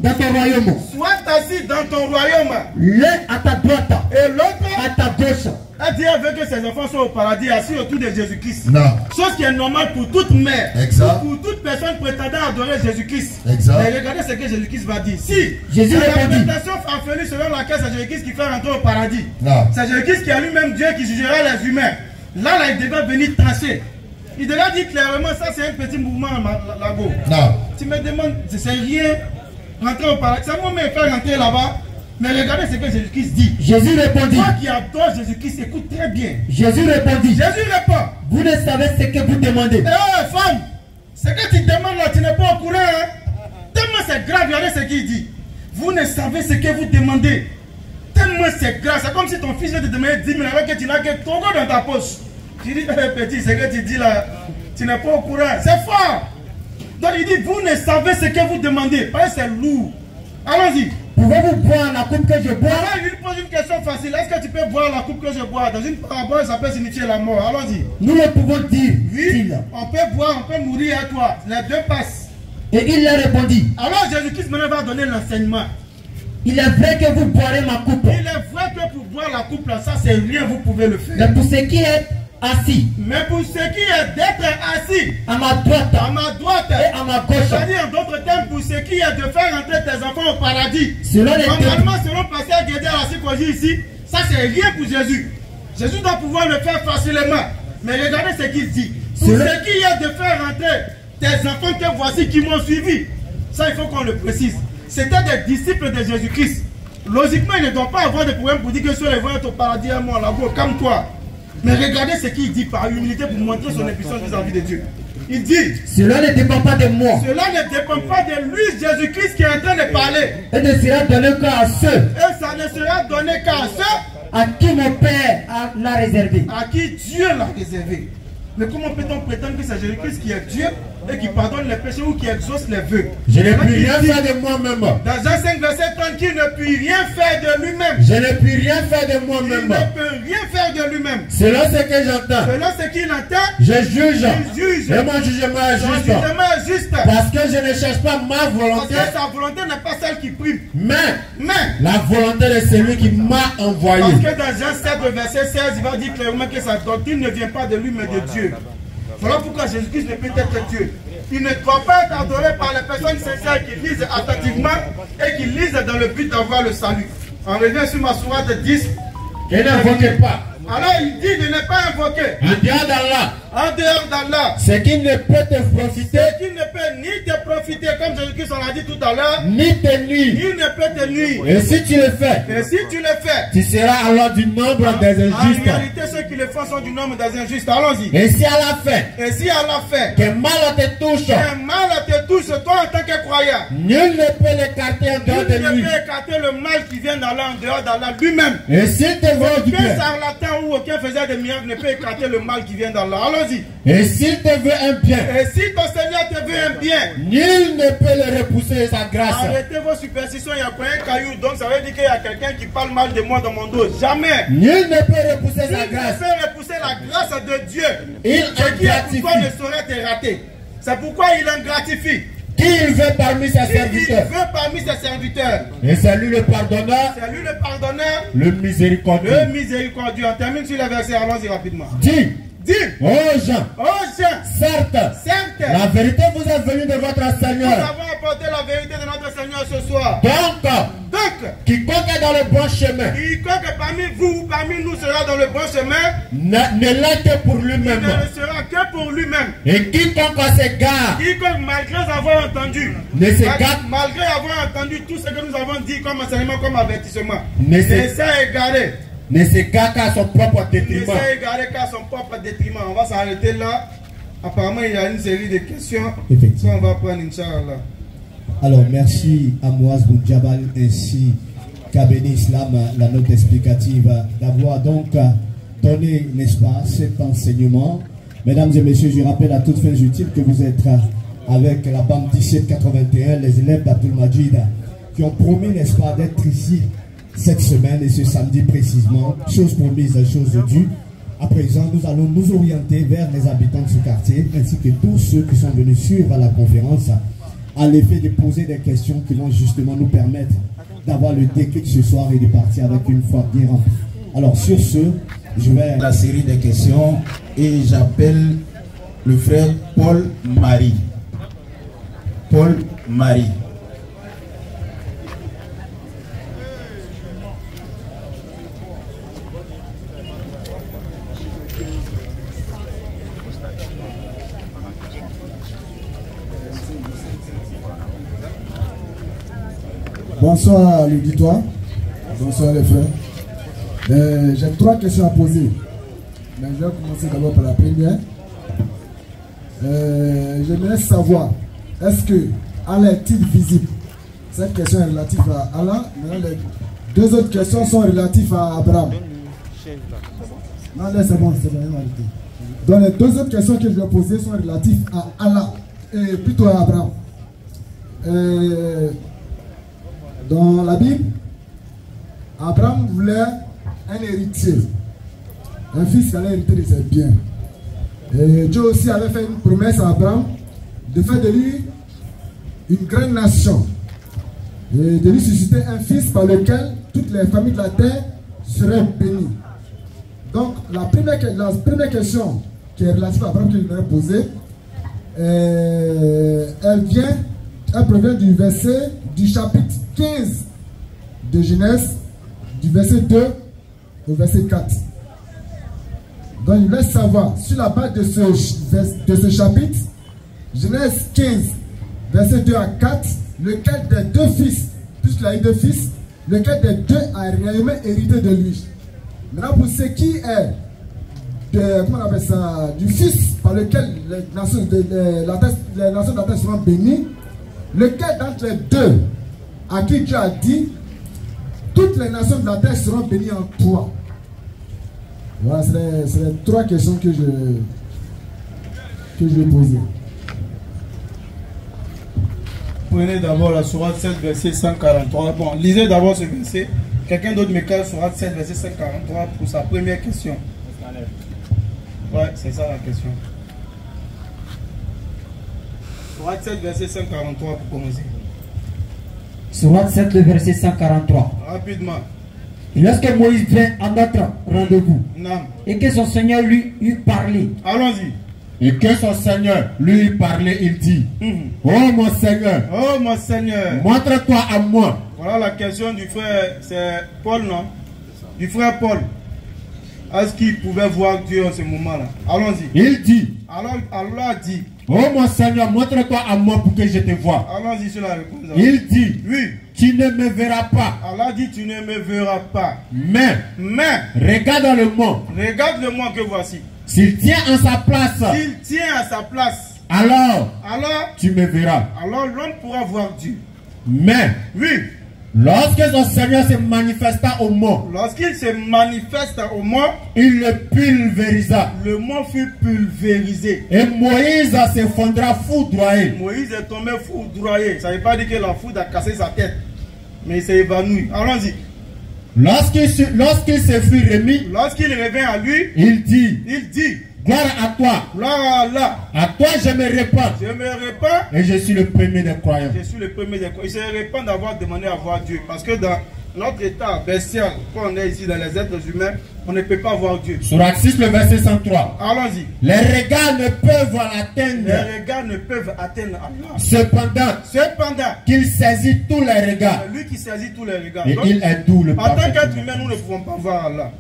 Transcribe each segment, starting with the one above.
dans ton royaume. Sois assis dans ton royaume. L'un à ta droite Et l'autre à ta gauche. Dieu veut que ses enfants soient au paradis assis autour de Jésus-Christ. Non. Chose qui est normale pour toute mère. Exact. Pour toute personne prétendant adorer Jésus-Christ. Exact. Mais regardez ce que Jésus-Christ va dire. Si Jésus c'est la répondit. prétention farfelue selon laquelle c'est Jésus-Christ qui fait rentrer au paradis. Non. C'est Jésus-Christ qui a lui-même Dieu qui jugera les humains. Là, il devait venir trancher. Il devait dire clairement, ça c'est un petit mouvement là-bas. Non. Tu me demandes, c'est rien, rentrer au paradis. C'est moi-même faire rentrer là-bas. Mais regardez ce que Jésus-Christ dit. Jésus répondit. Toi qui adores Jésus-Christ, écoute très bien. Jésus répondit. Jésus répond. Vous ne savez ce que vous demandez. Eh femme, ce que tu demandes là, tu n'es pas au courant. Hein? Tellement c'est grave, regardez ce qu'il dit. Vous ne savez ce que vous demandez. Tellement c'est grave. C'est comme si ton fils vient te demander 10 000 alors que tu n'as que ton go dans ta poche. Tu dis, petit, ce que tu dis là, tu n'es pas au courant. C'est fort. Donc il dit, vous ne savez ce que vous demandez. Parce que c'est lourd. Allons-y. Pouvez-vous boire la coupe que je bois? Alors, il lui pose une question facile. Est-ce que tu peux boire la coupe que je bois? Dans une parabole, ça peut signifier la mort. Allons-y. Nous le pouvons dire. Oui, on peut boire, on peut mourir à toi. Les deux passent. Et il leur répondit. Alors Jésus-Christ maintenant va donner l'enseignement. Il est vrai que vous boirez ma coupe. Il est vrai que pour boire la coupe, là, ça c'est rien, vous pouvez le faire. Mais pour ce qui est assis, Mais pour ce qui est d'être assis à ma droite et à ma gauche, c'est-à-dire en d'autres termes, pour ce qui est de faire entrer tes enfants au paradis, selon les normalement, selon Pasteur Guédé à la dit ici, ça c'est rien pour Jésus. Jésus doit pouvoir le faire facilement. Mais regardez ce qu'il dit. Pour ce qui est de faire entrer tes enfants que voici qui m'ont suivi, ça il faut qu'on le précise. C'était des disciples de Jésus-Christ. Logiquement, ils ne doivent pas avoir de problème pour dire que ceux-là vont être au paradis à moi, là-bas, comme toi. Mais regardez ce qu'il dit par humilité pour montrer son impuissance vis-à-vis de Dieu. Il dit, cela ne dépend pas de moi. Cela ne dépend pas de lui, Jésus-Christ, qui est en train de parler. Et ne sera donné qu'à ceux. Et ça ne sera donné qu'à ceux à qui mon Père l'a réservé. À qui Dieu l'a réservé. Mais comment peut-on prétendre que c'est Jésus-Christ qui est Dieu et qui pardonne les péchés ou qui exauce les vœux? Je ne puis rien faire de moi-même. Dans Jean 5, verset 30, qu'il ne peut rien faire de lui-même. Je ne puis rien faire de Il moi-même. ne peut rien faire de lui-même. Selon ce que j'entends, Selon ce qu'il entend, je juge. il juge. Et mon jugement est Son juste. jugement est juste. Parce que je ne cherche pas ma Parce volonté, que sa volonté n'est pas celle qui prime. mais Mais, la volonté de celui qui m'a envoyé. parce que dans Jean 7, verset 16, il va dire clairement que sa doctrine ne vient pas de lui, mais de Dieu. Voilà pourquoi Jésus-Christ ne peut être Dieu. Il ne doit pas être adoré par les personnes sincères qui lisent attentivement et qui lisent dans le but d'avoir le salut. On revient sur ma sourate 10. Et n'invoquez pas. Alors il dit de ne pas invoquer En dehors d'Allah, en dehors d'Allah ce qui ne peut te profiter, ce qui ne peut ni te profiter, comme Jésus-Christ on l'a dit tout à l'heure, ni te nuire. il ne peut te nuire. Et si tu le fais, Et si tu le fais, tu seras alors du nombre des en injustes. réalité ceux qui le font sont du nombre des injustes. Allons-y. Et si Allah fait Et si Allah fait que mal te touche, un mal te touche, toi en tant que croyant, nul ne peut l'écarter en dehors il de ne lui. peut écarter le mal qui vient d'Allah en dehors d'Allah lui-même. Et s'il te veut du Aucun bien, charlatan ou aucun faiseur de miracles ne peut écarter le mal qui vient d'Allah. Allons-y. et s'il te veut un bien, Et si ton Seigneur te veut un bien, nul ne peut le repousser de sa grâce. arrêtez vos superstitions, il y a pas un caillou, donc ça veut dire qu'il y a quelqu'un qui parle mal de moi dans mon dos. Jamais. Nul ne peut repousser Il sa ne grâce. peut repousser la grâce de Dieu. Il Ce qui est pour toi ne ingratifie. saurait te rater. C'est pourquoi il en gratifie. Qui il veut parmi ses Il serviteurs. veut parmi ses serviteurs. Et c'est lui le pardonneur, C'est lui le pardonneur, le miséricordieux. le miséricordieux. On termine sur les versets, allons-y rapidement. Dis, Dis, ô gens, oh Jean, certes, certes, la vérité vous est venue de votre nous Seigneur. avons apporté la vérité de notre Seigneur ce soir. Donc, Donc, quiconque est dans le bon chemin quiconque parmi vous ou parmi nous sera dans le bon chemin, ne l'est que pour il lui-même. ne le sera que pour lui-même. Et quiconque s'égare Quiconque, malgré avoir entendu, ne s'égare, malgré avoir entendu tout ce que nous avons dit comme enseignement, comme avertissement, ne ne s'é- s'est égaré. ne s'égare qu'à son propre Il ne détriment. s'est égaré qu'à son propre détriment. On va s'arrêter là. Apparemment, il y a une série de questions. Effectivement. Ça, on va prendre, Inch'Allah. Alors, merci à Mouaz Boudjabal ainsi qu'à Béni Islam, la note explicative, d'avoir donc donné, n'est-ce pas, cet enseignement. Mesdames et messieurs, je rappelle à toutes fins utiles que vous êtes avec la bande 1781, les élèves d'Abdul Majid, qui ont promis, n'est-ce pas, d'être ici cette semaine et ce samedi précisément. Chose promise, chose due. À présent, nous allons nous orienter vers les habitants de ce quartier ainsi que tous ceux qui sont venus suivre la conférence à l'effet de poser des questions qui vont justement nous permettre d'avoir le déclic ce soir et de partir avec une foi bien remplie. Alors sur ce, je vais... La série des questions et j'appelle le frère Paul Marie. Paul Marie. Bonsoir à l'auditoire, bonsoir les frères. J'ai 3 questions à poser. Mais je vais commencer d'abord par la première. J'aimerais savoir, est-ce que Allah est-il visible? Cette question est relative à Allah. Maintenant, les 2 autres questions sont relatives à Abraham. Non, là c'est bon, donc les 2 autres questions que je vais poser sont relatives à Allah, et plutôt à Abraham. Dans la Bible, Abraham voulait un héritier, un fils qui allait hériter de ses biens. Et Dieu aussi avait fait une promesse à Abraham de faire de lui une grande nation et de lui susciter un fils par lequel toutes les familles de la terre seraient bénies. Donc la première question qui est relative à Abraham que je voudrais poser, elle provient du verset du chapitre 15 de Genèse, du verset 2 au verset 4. Donc il laisse savoir, sur la base de ce chapitre, Genèse 15, verset 2 à 4, lequel des 2 fils, puisqu'il a eu 2 fils, lequel des 2 a réellement hérité de lui. Maintenant, pour ce qui est comment on appelle ça, du fils par lequel les nations de la terre seront bénies, lequel d'entre les 2 à qui Dieu a dit toutes les nations de la terre seront bénies en toi? Voilà, c'est les 3 questions que je vais poser. Prenez d'abord la sourate 7, verset 143. Bon, lisez d'abord ce verset. Quelqu'un d'autre me cale sourate 7, verset 143 pour sa première question. Ouais, c'est ça la question. Sourate 7, verset 143 pour commencer. Sourate 7, le verset 143. Rapidement. Et lorsque Moïse vient à notre rendez-vous, Non. et que son Seigneur lui eut parlé, Allons-y. Et que son Seigneur lui parlait, il dit, oh mon Seigneur, Oh mon Seigneur. montre-toi à moi. Voilà la question du frère, c'est Paul, non? Du frère Paul. Est-ce qu'il pouvait voir Dieu en ce moment-là? Allons-y. Il dit, Alors Allah dit, oh mon Seigneur, montre-toi à moi pour que je te voie. allons-y sur la réponse. Il dit, Oui. tu ne me verras pas, Allah dit, tu ne me verras pas. mais Mais, regarde dans le mont. regarde le monde que voici. S'il tient en sa place, S'il tient à sa place, alors alors tu me verras. l'homme pourra voir Dieu. Mais Oui. lorsque son Seigneur se manifesta au mont, Lorsqu'il se manifeste au mont, il le pulvérisa. le mont fut pulvérisé. Et Moïse s'effondra foudroyé. Moïse est tombé foudroyé. Ça ne veut pas dire que la foudre a cassé sa tête, mais il s'est évanoui. Allons-y. Lorsqu'il se fut remis, Lorsqu'il revient à lui, il dit, il dit, gloire à toi, gloire à Allah, à toi je me répands, je me répands, et je suis le premier des croyants. je suis le premier des croyants. Il se répand d'avoir demandé à voir Dieu. Parce que dans notre état bestial, quand on est ici dans les êtres humains, on ne peut pas voir Dieu. Sourate 6, le verset 103. Allons-y. Les regards ne peuvent Les l'atteindre. regards ne peuvent atteindre Allah. Cependant, qu'il saisit tous les regards. c'est lui qui saisit tous les regards. Et Donc, il est doux, le en tant parfait. qu'être humain, nous ne pouvons pas voir Allah.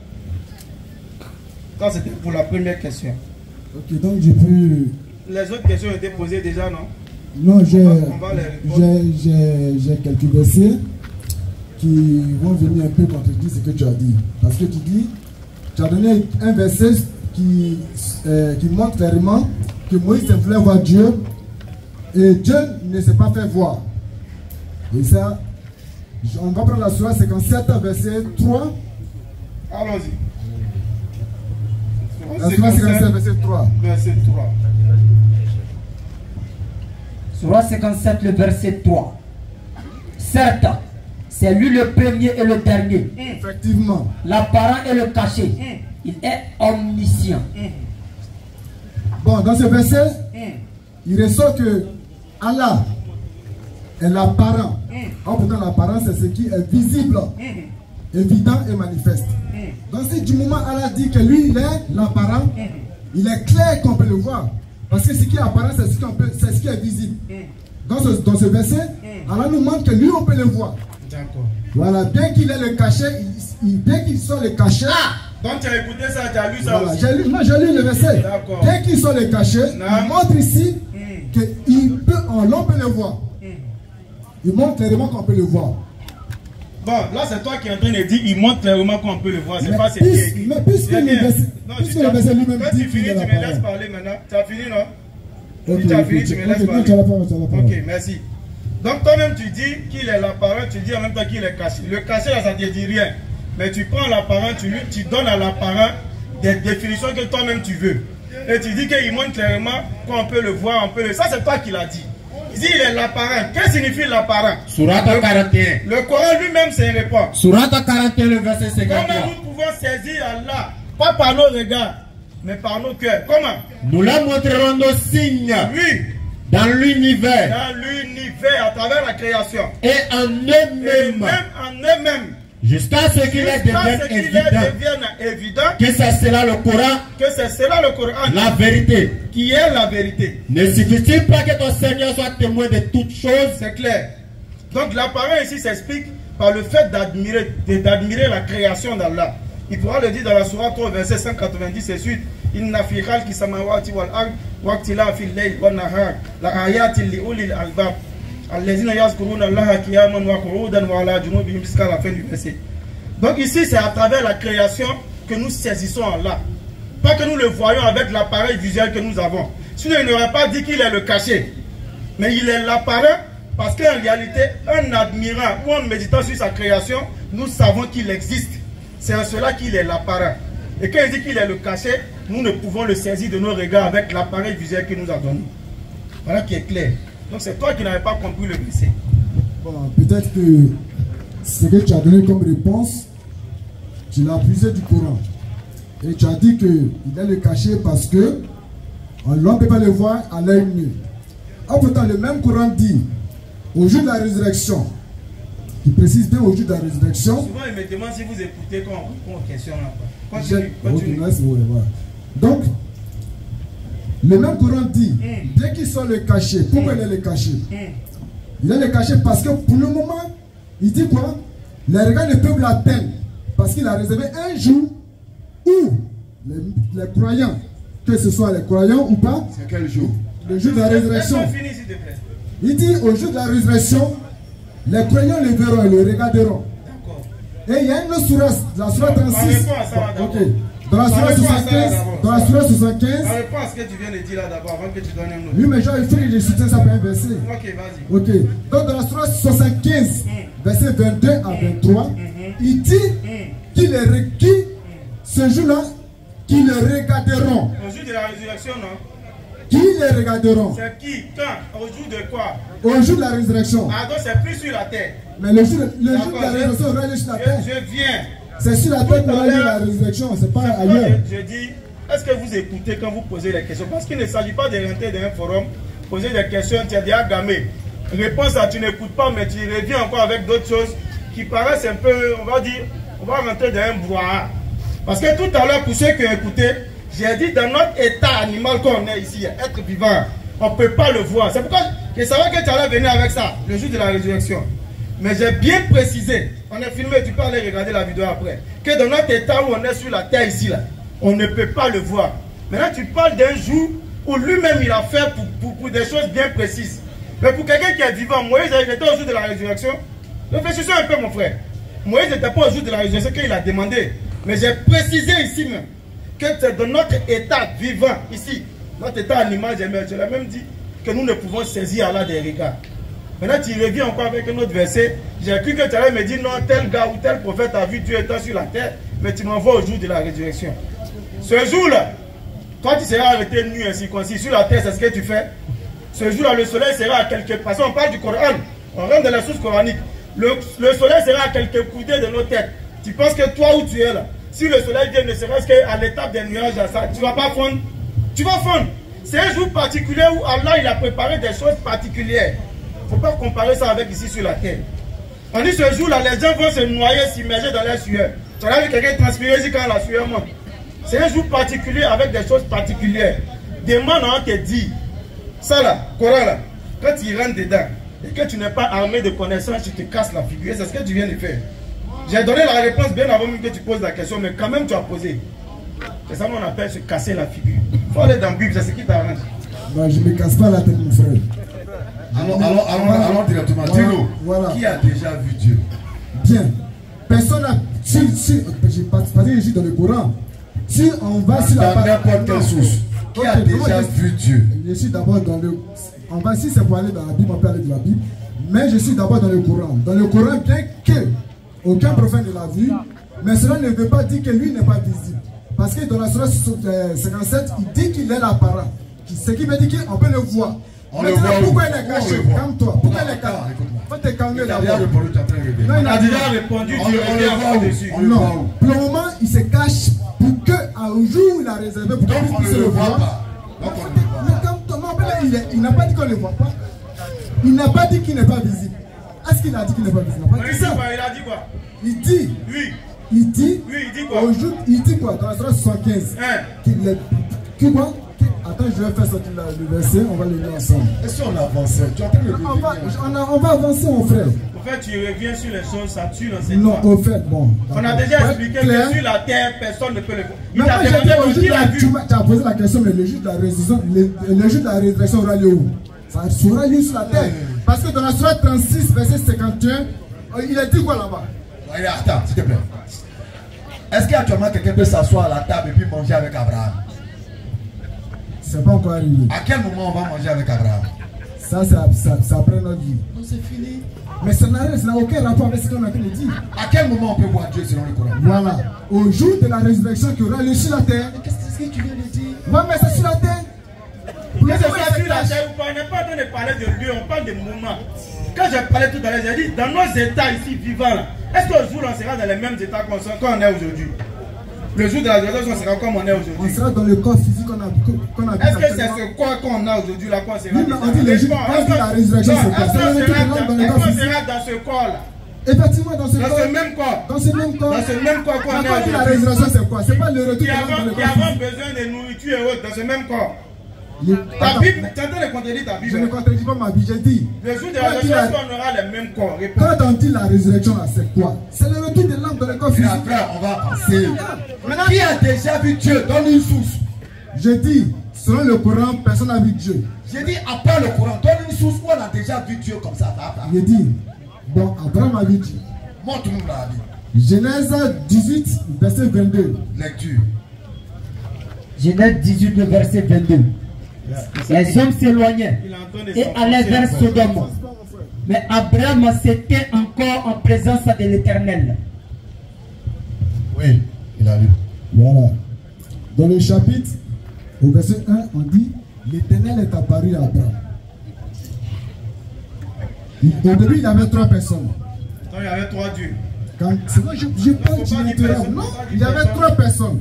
Ça, c'était pour la première question. Ok, donc je peux... Les autres questions ont été posées déjà, non? Non, On va les répondre. j'ai quelques versets qui vont venir un peu contredire ce que tu as dit. Parce que tu as donné un verset qui montre clairement que Moïse voulait voir Dieu et Dieu ne s'est pas fait voir. Et ça, on va prendre la sourate 57, verset 3. Allons-y. La sourate 57, verset 3. Verset 3. Sourate 57, le verset 3. Certes, c'est lui le premier et le dernier, Effectivement. l'apparent et le caché. Il est omniscient. Bon, dans ce verset, il ressort que Allah est l'apparent. Or, pourtant, l'apparent, c'est ce qui est visible, évident et manifeste. Donc, si du moment Allah dit que lui, il est l'apparent, il est clair qu'on peut le voir. Parce que ce qui est apparent, c'est ce qui est visible. Dans ce verset, Allah nous montre que lui, on peut le voir. D'accord. Voilà, bien qu'il ait le cachet, bien qu'il soit le cachet. Donc tu as écouté ça, tu as lu ça Voilà, aussi. j'ai lu le verset. Bien qu'il soit le cachet, il montre ici l'on peut le voir. Il montre clairement qu'on peut le voir. Bon, là c'est toi qui es en train de dire, il montre clairement qu'on peut le voir. C'est pas ce qui est écrit. Mais puisque le verset lui-même quand dit tu qu'il finis, est tu la me laisses parole. parler maintenant. Tu as fini, non? Ok, Si tu as fini, tu me laisses ok, parler. tu as la parole, tu as la parole. Ok, merci. Donc toi-même tu dis qu'il est l'apparent, tu dis en même temps qu'il est caché. Le caché là, ça ne te dit rien. Mais tu prends l'apparent, tu donnes à l'apparent des définitions que toi-même tu veux. Et tu dis qu'il montre clairement qu'on peut le voir, on peut le... Ça c'est toi qui l'as dit. Il dit il est l'apparent. Qu'est-ce que signifie l'apparent? Surata 41. Le Coran lui-même c'est répond. Surata 41, le verset 53. Comment nous pouvons saisir Allah? Pas par nos regards, mais par nos cœurs. Comment? Nous leur montrerons nos signes Oui. dans l'univers Dans l'univers, à travers la création. et en Et eux-mêmes, même en eux-mêmes. jusqu'à ce qu'il devienne évident que que c'est cela le Coran, c'est cela le Coran la vérité. qui est la vérité. Ne suffit-il pas que ton Seigneur soit témoin de toutes choses? C'est clair. Donc l'apparent ici s'explique par le fait d'admirer la création d'Allah. Il pourra le dire dans la Sourate 3, verset 190 et suite. Inna fi khalqi samawati wal ard wa ikhtilafi al-layli wan nahar la ayatin li ulil albab allazina yazkuruna Allaha qiyaman wa qu'udan wa ala junubihim jusqu'à la fin du verset. Donc ici c'est à travers la création que nous saisissons Allah. Pas que nous le voyons avec l'appareil visuel que nous avons. Sinon il n'aurait pas dit qu'il est le caché. Mais il est l'apparent parce qu'en réalité, en admirant ou en méditant sur sa création, nous savons qu'il existe. C'est en cela qu'il est l'apparent. Et quand il dit qu'il est le cachet, nous ne pouvons le saisir de nos regards avec l'appareil visuel qu'il nous a donné. Voilà qui est clair. Donc c'est toi qui n'avais pas compris le verset. Bon, peut-être que ce que tu as donné comme réponse, tu l'as puisé du Coran. Et tu as dit qu'il est le caché parce que on ne peut pas le voir à l'œil nu. Ah, pourtant, le même Coran dit, au jour de la résurrection, il précise bien au jour de la résurrection. Souvent, il me demande si vous écoutez quand on répond aux questions. Continue. Donc, le même Coran dit, dès qu'il soit le caché, pourquoi il est le caché? Il est le caché parce que pour le moment, il dit quoi? Les regards ne peuvent l'atteindre. Parce qu'il a réservé un jour où les croyants, que ce soit les croyants ou pas, C'est quel jour? le jour de la résurrection. Il dit au jour de la résurrection, les croyants le verront et le regarderont. Et il y a une autre sourate, la sourate 36. Ok. Dans la sourate 75, dans la sourate 75. Ça répond à ce que tu viens de dire là d'abord avant que tu donnes un autre. Oui, mais il faut que je soutienne ça par un verset. Ok, vas-y. Ok. Donc dans la sourate 75, verset 22 à 23, il dit qu'il est requis ce jour-là, qu'ils le regarderont. Au jour de la résurrection, non? Qui les regarderont? C'est qui? Quand? Au jour de quoi? Au jour de la résurrection. Ah, donc c'est plus sur la terre. Mais le jour de la résurrection, on aura lieu sur la terre. Je viens. C'est sur la terre qu'on aura lieu la résurrection, c'est pas ailleurs. Je dis, est-ce que vous écoutez quand vous posez les questions? Parce qu'il ne s'agit pas de rentrer dans un forum, poser des questions, tu as déjà gamé. Réponse à tu n'écoutes pas, mais tu reviens encore avec d'autres choses qui paraissent un peu, on va dire, on va rentrer dans un brouhaha. Parce que tout à l'heure, pour ceux qui ont écouté, j'ai dit dans notre état animal qu'on est ici, être vivant, on ne peut pas le voir. C'est pourquoi je savais que tu allais venir avec ça, le jour de la résurrection. Mais j'ai bien précisé, on est filmé, tu peux aller regarder la vidéo après, que dans notre état où on est sur la terre ici, là, on ne peut pas le voir. Maintenant, tu parles d'un jour où lui-même il a fait pour des choses bien précises. Mais pour quelqu'un qui est vivant, Moïse était au jour de la résurrection. Réfléchissez un peu, mon frère. Moïse n'était pas au jour de la résurrection qu'il a demandé. Mais j'ai précisé ici même que c'est dans notre état vivant, ici, notre état animal, je l'ai même dit que nous ne pouvons saisir Allah des regards. Maintenant, tu reviens encore avec un autre verset. J'ai cru que tu allais me dire non, tel gars ou tel prophète a vu Dieu étant sur la terre, mais tu m'envoies au jour de la résurrection. Ce jour-là, quand tu seras arrêté nu et circoncis sur la terre, c'est ce que tu fais. Ce jour-là, le soleil sera à quelques... Parce qu'on parle du Coran, on rentre dans la source coranique. Le soleil sera à quelques coudées de nos têtes. Tu penses que toi où tu es là, si le soleil vient ne serait-ce qu'à l'étape des nuages, ça, tu ne vas pas fondre. Tu vas fondre. C'est un jour particulier où Allah il a préparé des choses particulières. Il ne faut pas comparer ça avec ici sur la terre. On dit ce jour-là, les gens vont se noyer, s'immerger dans leur sueur. Tu as vu quelqu'un transpirer ici quand la sueur monte. C'est un jour particulier avec des choses particulières. Demande à te dire, ça là, Coran là, quand tu rentres dedans et que tu n'es pas armé de connaissances, tu te casses la figure. C'est ce que tu viens de faire. J'ai donné la réponse bien avant même que tu poses la question, mais quand même tu as posé. C'est ça qu'on appelle se casser la figure. Il faut aller dans la Bible, c'est ce qui t'arrange. Non, je ne me casse pas la tête, mon frère. Allons directement. Dis-nous, qui a déjà vu Dieu? Bien. Personne n'a. J'ai participé ici dans le Coran. Si on va sur la Dans n'importe quelle source. Qui a déjà vu Dieu? Je suis d'abord dans le. On va, si c'est pour aller dans la Bible, on peut aller dans la Bible. Mais je suis d'abord dans le Coran. Dans le Coran, bien que aucun prophète ne l'a vu, mais cela ne veut pas dire que lui n'est pas visible. Parce que dans la Sourate 57, il dit qu'il est l'apparent. Ce qui veut dire qu'on peut le voir. On le voit. Pourquoi il est caché? Calme-toi. Pourquoi il est caché? Faut te calmer là. Non, il a déjà répondu. On le voit dessus. Non. Pour le moment, il se cache pour qu'un jour il a réservé pour qu'on puisse le voir. Mais calme-toi. Non, il n'a pas dit qu'on ne le voit pas. Il n'a pas dit qu'il n'est pas visible. Est-ce qu'il a dit qu'il n'est pas visible? Il n'a pas dit ça. Il a dit quoi? Il dit. Oui. Il dit. Oui, il dit quoi? Il dit quoi? Dans la Sourate 75. Qu'il est. Qu'il quoi? Attends, je vais faire sortir le verset, on va le lire ensemble. Et si on avançait? Tu es en train de on va avancer, mon frère. En fait, tu reviens sur les choses, ça tue l'enseignement. Non, au fait, bon. On a déjà expliqué que sur la terre, personne ne peut le voir. Il t'a demandé qui l'a vu. Tu as posé la question, mais le jour de la résurrection, le jour de la résurrection aura lieu où? Ça sera lieu sur la terre. Parce que dans la Sourate 36, verset 51, il a dit quoi là-bas? Attends, s'il te plaît. Est-ce qu'actuellement quelqu'un peut s'asseoir à la table et puis manger avec Abraham? C'est pas encore arrivé. À quel moment on va manger avec Abraham? Ça après notre vie. Non, c'est fini. Mais ça n'a aucun rapport avec ce qu'on a dit. À quel moment on peut voir Dieu selon le Coran? Voilà. Au jour de la résurrection qui aura lieu sur la terre. Qu'est-ce que tu viens de dire? Ouais, mais c'est sur la terre. Mais c'est pas sur la terre ou pas? On n'est pas en train de parler de lieu, on parle de moment. Quand j'ai parlé tout à l'heure, j'ai dit dans nos états ici vivants, est-ce qu'au jour on sera dans les mêmes états qu'on est aujourd'hui? Le jour de la résurrection, on sera comme on est aujourd'hui. On sera dans le corps physique qu'on a. Est-ce que c'est ce corps qu'on a aujourd'hui là qu'on sera? On dit le jour de la résurrection, c'est quoi? Est-ce qu'on sera dans ce corps-là? Effectivement, dans ce corps. Dans ce même corps. Dans ce même corps. Dans ce même corps qu'on est aujourd'hui. La résurrection, c'est quoi? C'est pas le retour de l'âme. Qui avons besoin de nourriture et autres dans ce même corps. Ta Bible, tu es en train de contredire ta Bible. Je ne contredis pas ma Bible, j'ai dit. Le jour de la résurrection, on aura les mêmes corps. Quand on dit la résurrection, c'est quoi? C'est le retour de l'âme dans le corps physique. Et après, on va passer. Maintenant, qui a déjà vu Dieu? Donne une source. Je dis, selon le Coran, personne n'a vu Dieu. J'ai dit, à part le Coran, donne une source où on a déjà vu Dieu comme ça. J'ai dit, bon, Abraham a vu Dieu. Montre-nous la Bible. Genèse 18, verset 22. Lecture. Genèse 18, verset 22. Les hommes s'éloignaient et allaient vers Sodome. Mais Abraham s'était encore en présence de l'Éternel. Oui, il a lu. Voilà. Dans le chapitre, au verset 1, on dit l'Éternel est apparu à Abraham. Au début, il y avait 3 personnes. Non, il y avait 3 dieux. C'est vrai, je parle de non, il y avait 3 personnes.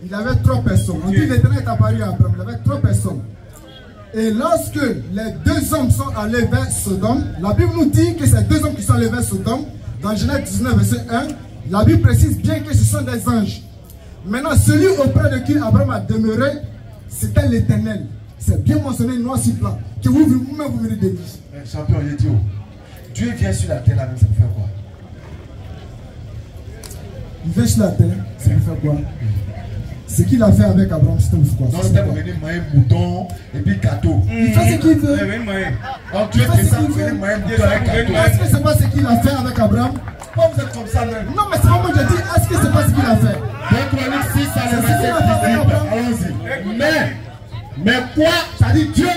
Il avait 3 personnes. On dit l'Éternel est apparu à Abraham. Il y avait 3 personnes. Et lorsque les 2 hommes sont allés vers Sodome, la Bible nous dit que ces 2 hommes qui sont allés vers Sodome, dans Genèse 19, verset 1, la Bible précise bien que ce sont des anges. Maintenant, celui auprès de qui Abraham a demeuré, c'était l'Éternel. C'est bien mentionné noir sur blanc. Que vous-même vous venez de lui. Champion, il dit, Dieu vient sur la terre là, même ça pour faire quoi? Il vient sur la terre, ça pour faire quoi? Ce qu'il a fait avec Abraham, c'était quoi? Non, c'était pour venir manger mouton et puis gâteau. Il fait ce qu'il veut. Donc Dieu fait ça pour venir manger mouton avec gâteau. Est-ce que c'est pas ce qu'il a fait avec Abraham? Pourquoi vous êtes comme ça même? Non, mais c'est pas moi qui dis, est-ce que c'est pas ce qu'il a fait? Donc Chronique 6, ça le verset 18. Allons-y. Mais quoi? Ça dit Dieu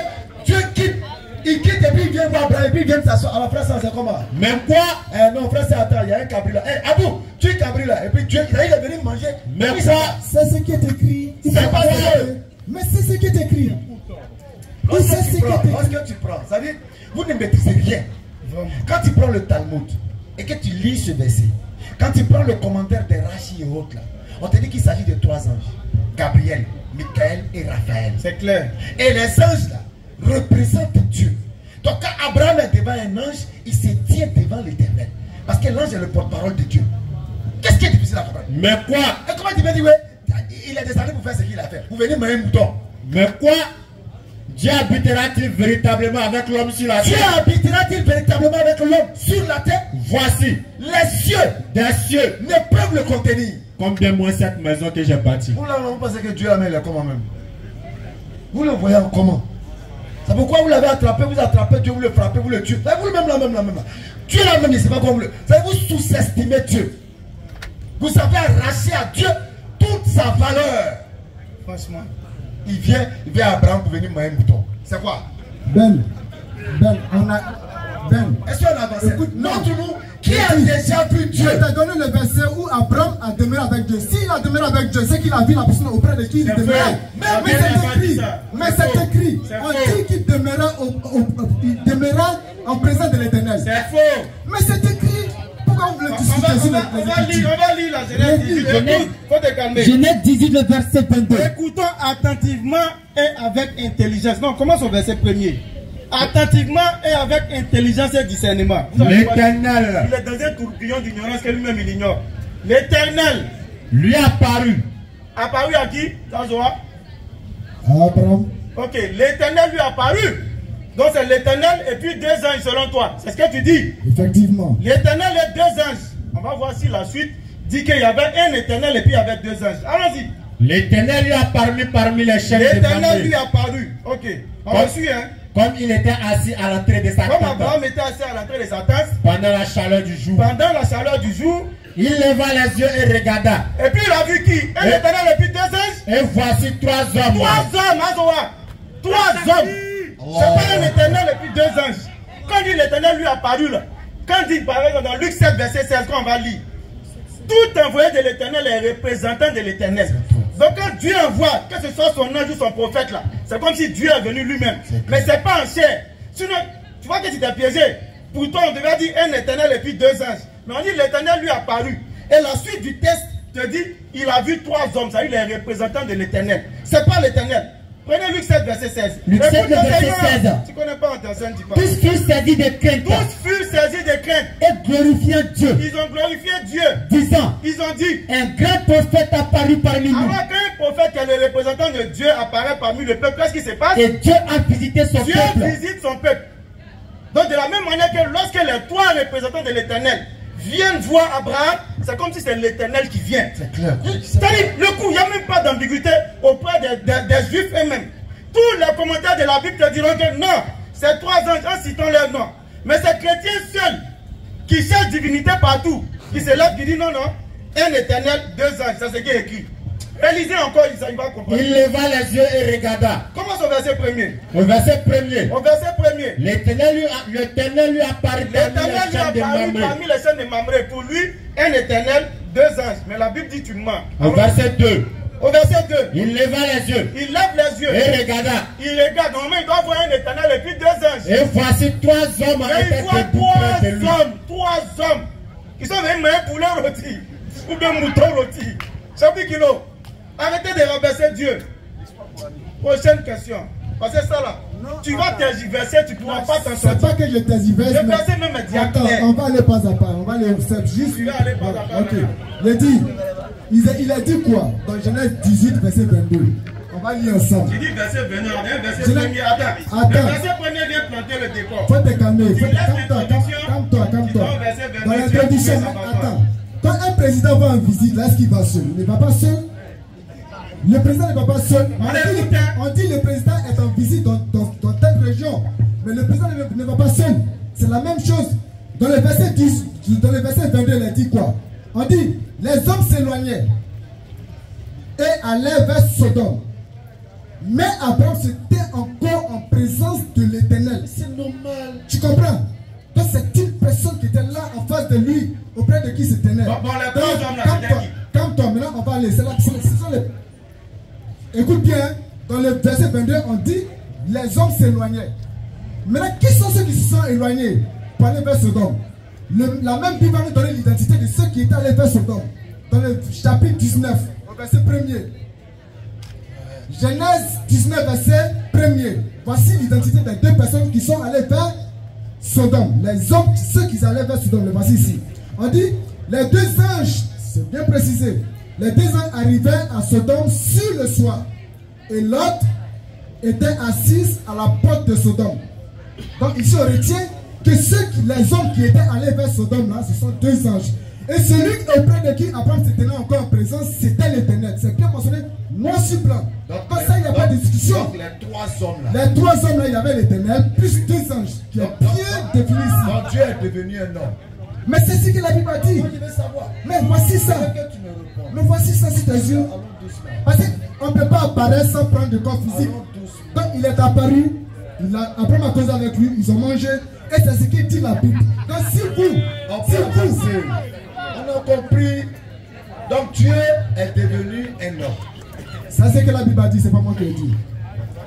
quitte. Il quitte et puis il vient voir Abraham et puis il vient s'asseoir. Alors frère, ça c'est comment? Même quoi? Non frère, c'est attends, il y a un cabri là. Abou, tu es cabri là. Et puis Dieu, il est venu manger. Même quoi? C'est ce qui est écrit. C'est pas Dieu. Mais c'est ce qui est écrit. Lorsque tu prends, ça veut dire, vous ne maîtrisez rien. Quand tu prends le Talmud et que tu lis ce verset, quand tu prends le commentaire de Rachi et autres là, on te dit qu'il s'agit de 3 anges. Gabriel, Michael et Raphaël. C'est clair. Et les anges là représentent Dieu. Donc quand Abraham est devant un ange, il se tient devant l'Éternel. Parce que l'ange est le porte-parole de Dieu. Qu'est-ce qui est difficile à comprendre? Mais quoi? Et comment tu me dis, ouais, il est descendu pour faire ce qu'il a fait. Vous venez manger un mouton. Mais quoi? Dieu habitera-t-il véritablement avec l'homme sur la terre? Dieu habitera-t-il véritablement avec l'homme sur la terre? Voici, les cieux des cieux ne peuvent le contenir. Combien moins cette maison que j'ai bâtie? Vous pensez que Dieu la met comment même? Vous le voyez en comment? C'est pourquoi vous l'avez attrapé, vous attrapez Dieu, vous le frappez, vous le tuez. C'est vous-même la même. Dieu la même, c'est pas comme le. Vous sous-estimez Dieu. Vous avez arraché à Dieu toute sa valeur. Franchement, il vient à Abraham pour venir manger un mouton. C'est quoi? Est-ce qu'on a avancé? Écoute, nous, qui a déjà vu Dieu? Je t'ai donné le verset où Abraham a demeuré avec Dieu. S'il a demeuré avec Dieu, c'est qu'il a vu la personne auprès de qui il demeurait. Mais c'est écrit. On dit qu'il demeura en présence de l'Éternel. C'est faux. Mais c'est écrit. Pourquoi vous voulez discuter sur on va lire la Genèse 18. Écoute, faut te calmer. Genèse 18, le verset 22. Écoutons attentivement et avec intelligence. Non, commence au verset 1er. Attentivement et avec intelligence et discernement. L'Éternel, il est dans un tourbillon d'ignorance que lui-même il ignore. L'Éternel lui apparut. Apparu à qui? Tanzoa? Abraham. Ok, l'Éternel lui apparut. Donc c'est l'Éternel et puis 2 anges selon toi. C'est ce que tu dis? Effectivement. L'Éternel et 2 anges. On va voir si la suite dit qu'il y avait un Éternel et puis il y avait 2 anges. Allons-y. L'Éternel lui apparut parmi les chaînes de L'Éternel Mamré. lui apparut. Ok. On le suit, hein? Comme il était assis à l'entrée de sa Comme tente Abraham était assis à l'entrée de sa tente, pendant la chaleur du jour, pendant la chaleur du jour, il leva les yeux et regarda. et puis il a vu qui? Un Éternel et puis 2 anges. Et voici 3 hommes. 3 hommes, Azoa. 3 hommes. C'est pas un Éternel et puis 2 anges. Quand dit l'Éternel lui apparu là, quand dit par exemple dans Luc 7 verset 16, quand on va lire, tout envoyé de l'Éternel est représentant de l'Éternel. Donc quand Dieu envoie, que ce soit son ange ou son prophète là, c'est comme si Dieu est venu lui-même. Mais c'est pas en chair. Sinon, tu vois que tu t'es piégé. Pourtant on devait dire un Éternel et puis 2 anges. Mais on dit l'Éternel lui apparu. Et la suite du texte te dit, il a vu 3 hommes, ça veut dire les représentants de l'Éternel. C'est pas l'Éternel. Prenez Luc 7 verset 16. Luc 7 verset 16. Tu connais pas, on t'enseigne, tu parles. Tous furent saisis de crainte. Tous furent saisis de crainte. Et glorifiant Dieu. Ils ont glorifié Dieu. Disant, Ils ont dit, un grand prophète apparu parmi nous. alors qu'un prophète qui est le représentant de Dieu apparaît parmi le peuple, qu'est-ce qui se passe? Et Dieu a visité son Dieu peuple. visite son peuple. Donc de la même manière que lorsque les 3 représentants de l'Éternel viennent voir Abraham, c'est comme si c'est l'Éternel qui vient. C'est clair. C'est-à-dire, le coup, il n'y a même pas d'ambiguïté auprès des Juifs eux-mêmes. Tous les commentaires de la Bible te diront que non, ces 3 anges, en citant leur nom. Mais ces chrétiens seuls, qui cherchent divinité partout, qui se lèvent, qui disent non, un Éternel, 2 anges, c'est ce qui est écrit. Lisez encore, il va comprendre. Il leva les yeux et regarda. Commence au verset 1er. Au verset 1er. Au verset 1er. L'Éternel lui apparut parmi les chaînes de Mamré. Pour lui, un Éternel, 2 anges. Mais la Bible dit tu mens. Au verset 2. Au verset 2. Il leva les yeux. Il lève les yeux. Et regarda. Il regarde. Normalement, il doit voir un Éternel et puis 2 anges. Et voici 3 hommes Mais il voit debout près de lui. 3 hommes qui sont venus manger poulet rôti ou bien mouton rôti. Chapitre kilo. Arrêtez de rabaisser Dieu. Prochaine question. Parce que ça là, tu vas tergiverser, tu ne pourras pas t'en sortir. C'est pas que je tergiverse. Le verset même est dit. Attends, on va aller pas à pas. On va aller juste. Tu vas aller pas à pas. Ok. Il a dit quoi? Dans Genèse 18, verset 22. On va lire ensemble. Tu dis verset 22, verset 1er. Attends. Le verset 1er vient planter le décor. Faut te calmer. Calme-toi. Dans l'introduction, attends. Quand un président va en visite, là, est-ce qu'il va seul? Il ne va pas seul. Le président ne va pas seul. On dit le président est en visite dans telle région. Mais le président ne va pas seul. C'est la même chose. Dans le verset 10, dans le verset 22, il a dit quoi? On dit, les hommes s'éloignaient et allaient vers Sodome. Mais Abraham était encore en présence de l'Éternel. C'est normal. Tu comprends? Donc c'est une personne qui était là en face de lui, auprès de qui se tenait. Bon, les 3 hommes là, calme-toi, maintenant on va aller. Écoute bien, dans le verset 22, on dit, les hommes s'éloignaient. Maintenant, qui sont ceux qui se sont éloignés pour aller vers Sodome? La même Bible va nous donner l'identité de ceux qui étaient allés vers Sodome. Dans le chapitre 19, au verset 1er. Genèse 19, verset 1er. Voici l'identité des 2 personnes qui sont allées vers Sodome. Les hommes, ceux qui allaient vers Sodome, le voici ici. On dit, les deux anges, c'est bien précisé, les deux anges arrivaient à Sodome sur le soir. Et l'autre était assis à la porte de Sodome. Donc ici on retient que les hommes qui étaient allés vers Sodome là, ce sont deux anges. Et celui auprès de qui Abraham se tenait encore en présence, c'était l'Éternel. C'est bien mentionné, noir sur blanc. Donc comme ça, il n'y a pas de discussion. Donc les trois hommes là, il y avait l'Éternel, plus deux anges, qui est bien défini ici. Donc Dieu est devenu un homme. Mais c'est ce que la Bible a dit. Mais voici ça. Mais voici ça sur tes yeux. Parce qu'on ne peut pas apparaître sans prendre de corps physique. Donc il est apparu. Abraham a causé avec lui. Ils ont mangé. Et c'est ce qu'il dit la Bible. Donc si vous, on a compris. Donc Dieu est devenu un homme. Ça c'est ce que la Bible a dit. C'est pas moi qui l'ai dit.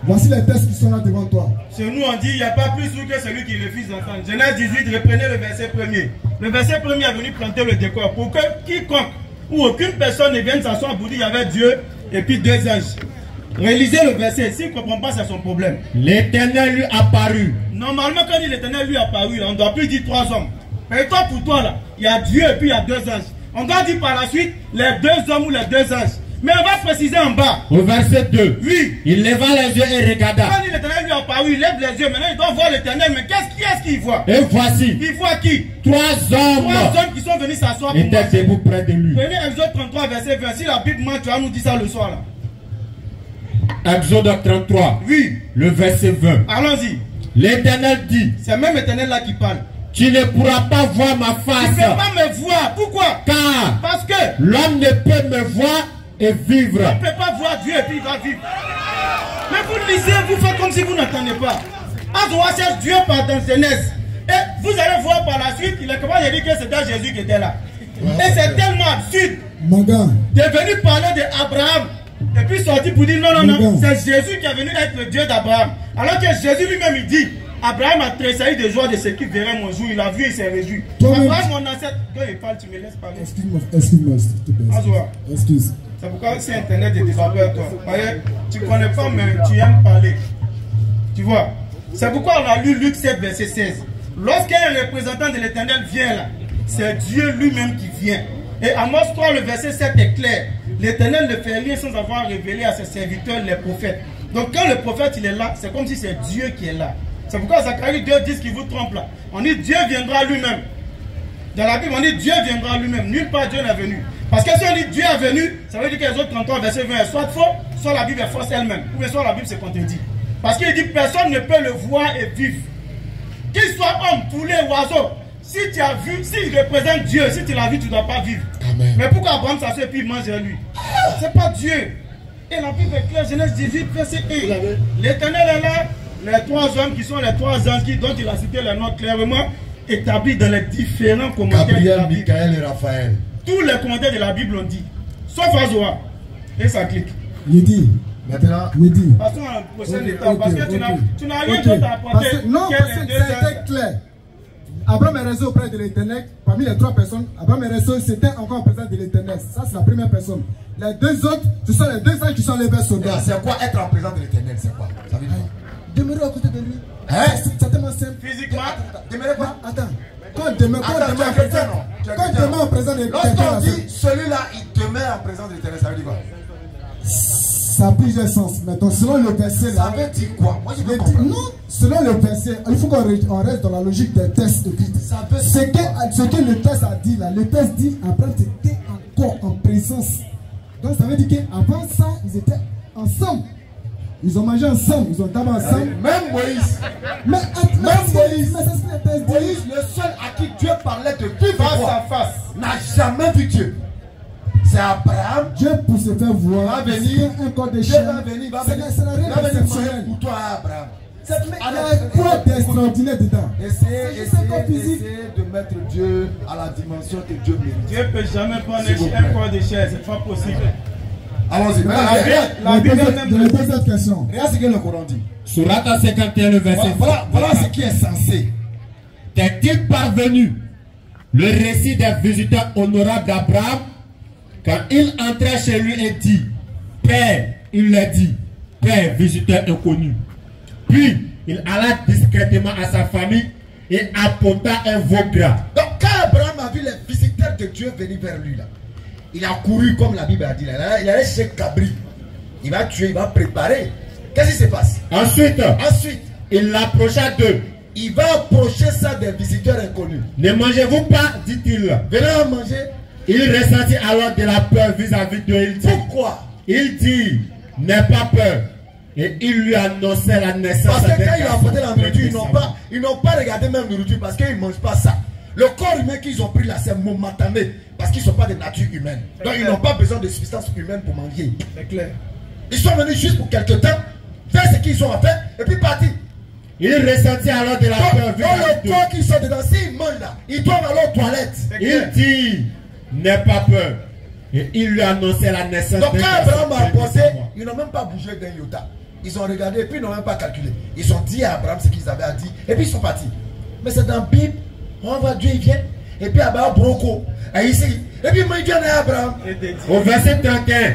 Voici les textes qui sont là devant toi. Chez nous on dit il n'y a pas plus sourd que celui qui est le fils d'enfant. Genèse 18, reprenez le verset 1er. Le verset 1er est venu planter le décor pour que quiconque ou aucune personne ne vienne s'asseoir pour dire il y avait Dieu et puis deux anges. Réalisez le verset, s'il ne comprend pas, c'est son problème. L'Éternel lui apparut. Normalement, quand l'Éternel lui apparut, on ne doit plus dire trois hommes. Mais toi, pour toi, là, il y a Dieu et puis il y a deux anges. On doit dire par la suite les deux hommes ou les deux anges. Mais on va préciser en bas. Au verset 2. Oui. Il leva les yeux et regarda. Quand l'Éternel lui apparut, il lève les yeux. Maintenant, il doit voir l'Éternel. Mais qu'est-ce qu'il voit? Et voici. Il voit qui? Trois hommes qui sont venus s'asseoir pour étaient debout près de lui. Prenez Exode 33, verset 20. Si la Bible ment, tu vas nous dire ça le soir là. Exode 33. Oui. Le verset 20. Allons-y. L'Éternel dit. C'est même l'Éternel là qui parle. Tu ne pourras pas voir ma face. Tu ne peux pas me voir. Pourquoi? Car parce que l'homme ne peut me voir et vivre. On ne peut pas voir Dieu et puis il va vivre. Mais vous lisez, vous faites comme si vous n'entendez pas. As cherche Dieu par dans Genèse. Et vous allez voir par la suite, il est comment il dit que c'était Jésus qui était là. Et c'est tellement absurde. De venir parler d'Abraham. Et puis sortir pour dire non, c'est Jésus qui est venu être le Dieu d'Abraham. Alors que Jésus lui-même il dit, Abraham a tressailli de joie de ce qu'il verrait mon jour. Il a vu et il s'est réjoui. Abraham, mon ancêtre, quand il parle, tu me laisses parler. Excuse-moi, s'il te plaît. Excuse. C'est pourquoi si Internet est développé toi. Tu ne connais pas, mais tu aimes parler. Tu vois. C'est pourquoi on a lu Luc 7, verset 16. Lorsqu'un représentant de l'Éternel vient là, c'est Dieu lui-même qui vient. Et Amos 3, le verset 7 est clair. L'Éternel ne fait rien sans avoir révélé à ses serviteurs les prophètes. Donc quand le prophète il est là, c'est comme si c'est Dieu qui est là. C'est pourquoi Zacharie 2 dit qu'il vous trompe là. On dit Dieu viendra lui-même. Dans la Bible, on dit Dieu viendra lui-même. Nulle part Dieu n'est venu. Parce que si on dit Dieu est venu, ça veut dire que les autres 33 versets 20 soit faux, soit la Bible est fausse elle-même. Ou bien soit la Bible se contredit. Parce qu'il dit personne ne peut le voir et vivre. Qu'il soit homme, poulet, oiseau. Si tu as vu, s'il représente Dieu, si tu l'as vu, tu ne dois pas vivre. Amen. Mais pourquoi Abraham s'assied et puis il mange lui? C'est pas Dieu. Et la Bible est claire, Genèse 18, verset 1. L'Éternel est là. Les trois hommes qui sont les trois anges dont il a cité les noms clairement établis dans les différents commentaires. Gabriel, Michael et Raphaël. Tous les commentaires de la Bible ont dit. Sauf Azoa. Et ça clique. Il dit. Maintenant, il dit. Passons à la prochaine étape. Parce que tu n'as rien d'autre à apporter. Non, parce que c'était clair. Abraham est resté auprès de l'Éternel. Parmi les trois personnes, Abraham est resté, c'était encore en présence de l'Éternel. Ça, c'est la première personne. Les deux autres, ce sont les deux anges qui sont allés vers Sodome. C'est quoi être en présence de l'Éternel? C'est quoi? Ça veut dire quoi? Demeurer à côté de lui. Hein? C'est tellement simple. Physiquement. Demeurer quoi? Attends. Quand on demeure en présence de l'Éternel. Lorsqu'on dit celui-là, il demeure en présence de l'Éternel, ça veut dire quoi? Ça a plusieurs sens. Mais donc, selon le verset là. Ça veut dire quoi? Moi, je veux non, selon le verset, il faut qu'on reste dans la logique des textes écrits. Ce que le texte a dit là, le texte dit Abraham était encore en présence. Donc ça veut dire qu'avant ça, ils étaient ensemble. Ils ont mangé ensemble, ils ont tabac ensemble. Même Moïse. Même Moïse. Moïse, le seul à qui Dieu parlait de vivre face à face, n'a jamais vu Dieu. C'est Abraham. Dieu pour se faire voir. Va venir. Un corps de chien. Va venir. C'est la réelle exceptionnelle. Pour toi, Abraham. Il y a quoi d'extraordinaire dedans? Essayez de mettre Dieu à la dimension que Dieu mérite. Dieu ne peut jamais prendre un corps de chair, c'est pas possible. Allons-y. La deuxième question. Regarde ce que le Coran dit. Surat 51, le verset. Voilà ce qui est censé. T'est-il parvenu le récit des visiteurs honorables d'Abraham quand il entrait chez lui et dit Père, il l'a dit, Père, visiteur inconnu. Puis il alla discrètement à sa famille et apporta un veau gras. Donc quand Abraham a vu les visiteurs de Dieu venir vers lui là, il a couru comme la Bible a dit là. Il allait chez Cabri. Il va tuer, il va préparer. Qu'est-ce qui se passe? Ensuite, il l'approcha d'eux. Il va approcher ça des visiteurs inconnus. Ne mangez-vous pas, dit-il. Venez à manger. Il ressentit alors de la peur vis-à-vis d'eux. Il dit, pourquoi? Il dit, n'aie pas peur. Et il lui annonçait la naissance. Parce que quand il a apporté la nourriture, ils n'ont pas regardé même la nourriture parce qu'ils ne mangent pas ça. Le corps humain qu'ils ont pris là, c'est momentané. Parce qu'ils ne sont pas de nature humaine. Donc ils n'ont pas besoin de substance humaine pour manger. C'est clair. Ils sont venus juste pour quelque temps, faire ce qu'ils ont à faire, et puis partir. Il ressentit alors de la peur. Dans le corps qui sont dedans, s'ils mangent là, ils doivent aller aux toilettes. Il dit, n'aie pas peur. Et il lui annonçait la naissance. Donc quand Abraham a apporté, ils n'ont même pas bougé d'un iota. Ils ont regardé et puis ils n'ont même pas calculé. Ils ont dit à Abraham ce qu'ils avaient à dire et puis ils sont partis. Mais c'est dans la Bible, on voit Dieu, il vient. Et puis Abraham broco. Et ici. Et puis il vient à Abraham. Au verset 31.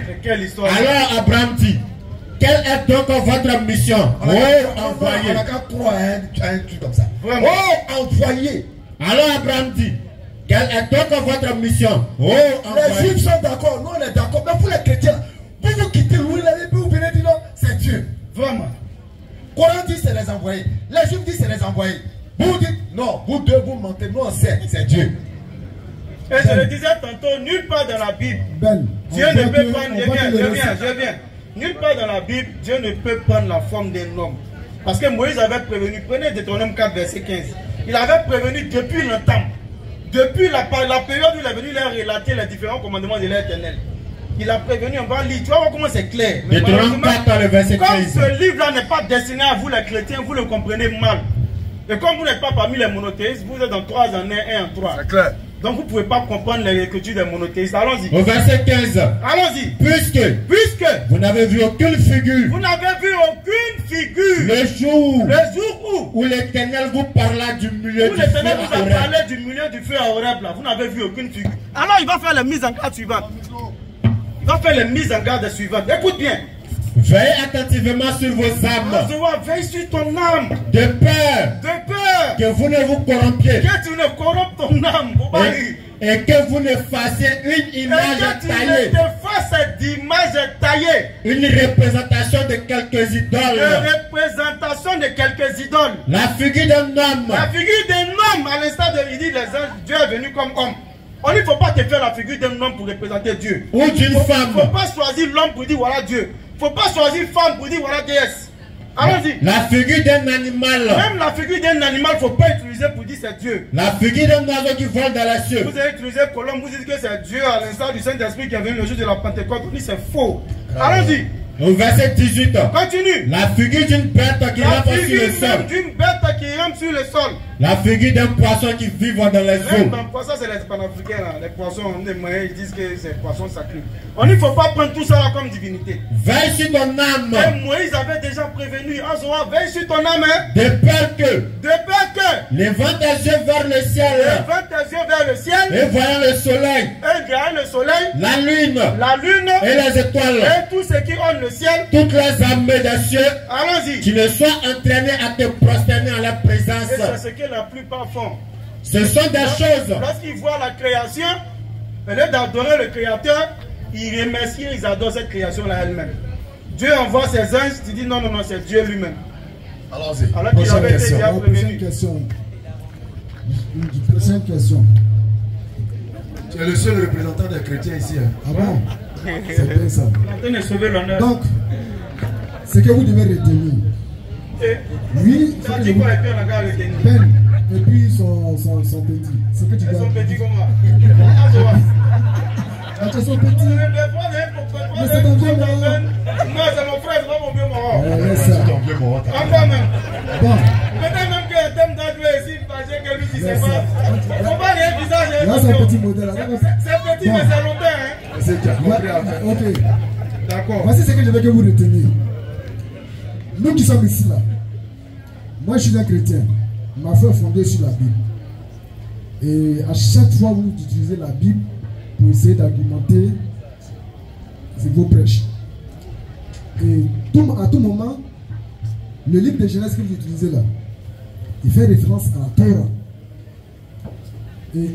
Alors Abraham dit, quelle est donc votre mission? Oh, envoyé. On n'a qu'à croire à un truc comme ça. Vraiment. Oh, envoyé. Alors Abraham dit, quelle est donc votre mission? Oh, les Juifs sont d'accord, nous on est d'accord. Mais vous les chrétiens, vous quittez où vous venez dire non, c'est Dieu. Vraiment. Coran dit c'est les envoyés. Les Juifs disent c'est les envoyés. Vous dites non, vous deux vous mentez, nous on sait, c'est Dieu. Et je le disais tantôt, nulle part dans la Bible, Dieu ne peut prendre, je viens. Nulle part dans la Bible, Dieu ne peut prendre la forme d'un homme. Parce que Moïse avait prévenu, prenez Deutéronome 4, verset 15. Il avait prévenu depuis longtemps. Depuis la période où il est venu leur relater les différents commandements de l'Éternel. Il a prévenu, on va lire, tu vas voir comment c'est clair. Deutéronome 4, le verset 15. Comme ce livre-là n'est pas destiné à vous les chrétiens, vous le comprenez mal. Et comme vous n'êtes pas parmi les monothéistes, vous êtes en 3 en 1 en 3. C'est clair. Donc vous ne pouvez pas comprendre l'écriture des monothéistes. Allons-y. Au verset 15. Allons-y. Puisque vous n'avez vu aucune figure. Vous n'avez vu aucune figure. Le jour où l'Éternel vous parla du milieu du feu. Où l'Éternel vous a parlé du milieu du feu à Horeb là. Vous n'avez vu aucune figure. Alors il va faire les mises en garde suivantes. Il va faire les mises en garde suivantes. Écoute bien. Veillez attentivement sur vos âmes. Veille sur ton âme. De peur. Que vous ne vous corrompiez. Que tu ne corrompes ton âme. Et que vous ne fassiez une image taillée. Que tu ne te fasses d'image taillée. Une représentation de quelques idoles. Une représentation de quelques idoles. La figure d'un homme. La figure d'un homme. À l'instant de il dit les anges, Dieu est venu comme homme. On ne faut pas te faire la figure d'un homme pour représenter Dieu. Ou d'une femme. Il ne faut pas choisir l'homme pour dire voilà Dieu. Il ne faut pas choisir femme pour dire voilà déesse. Allons-y. La figure d'un animal. Même la figure d'un animal, il ne faut pas utiliser pour dire c'est Dieu. La figure d'un oiseau qui vole dans la cieux. Vous avez utilisé colombe, vous dites que c'est Dieu à l'instar du Saint-Esprit qui est venu le jour de la Pentecôte. Vous dites c'est faux. Allons-y. Au verset 18. Continue. La figure d'une bête qui rampe sur le sol. D'une bête qui rampe sur le sol. La figure d'un poisson qui vit dans les eaux. Un poisson, c'est les panafricains là. Les poissons, on ils disent que c'est poisson sacré. On ne faut pas prendre tout ça là comme divinité. Veille sur ton âme. Et Moïse avait déjà prévenu. Azoa, veille sur ton âme. Hein? De peur que. Levant tes yeux vers le ciel. Levant tes yeux vers le ciel. Et voyant le soleil. Et voyant le soleil. La lune. Et les étoiles. Et tout ce qui orne le ciel. Toutes les armées des cieux. Allons-y. Tu ne sois entraîné à te prosterner en leur présence. Et c'est ce que la plupart font. Ce sont des choses. Lorsqu'ils voient la création, au lieu d'adorer le Créateur, ils remercient, ils adorent cette création-là elle-même. Dieu envoie ses anges, tu dis non, c'est Dieu lui-même. Allons-y. Alors qu'il avait été déjà prévenu. Prochaine question. Tu es le seul représentant des chrétiens ici. Hein. Ah bon? C'est bien ça. Donc, ce que vous devez retenir. Oui, ça dit quoi, Ben, et puis son petit. Ce que tu dois. Son petit comment? Ah, tu es son petit. Mais c'est ton vieux mort. Non, c'est mon frère, c'est pas mon vieux mort. Laisse ça. Encore même. Bon. Peut-être même qu'un thème d'adresse ici, parce que lui, il ne sait pas. Il ne faut pas rien visage. Là, c'est un petit modèle. C'est petit, mais c'est longtemps. Hein. C'est déjà compris en fait. Ok. D'accord. Voici ce que je veux que vous reteniez. Nous qui sommes ici là, moi je suis un chrétien, ma foi est fondée sur la Bible. Et à chaque fois vous utilisez la Bible pour essayer d'argumenter vos prêches. Et à tout moment, le livre de Genèse que vous utilisez là, il fait référence à la Torah. Et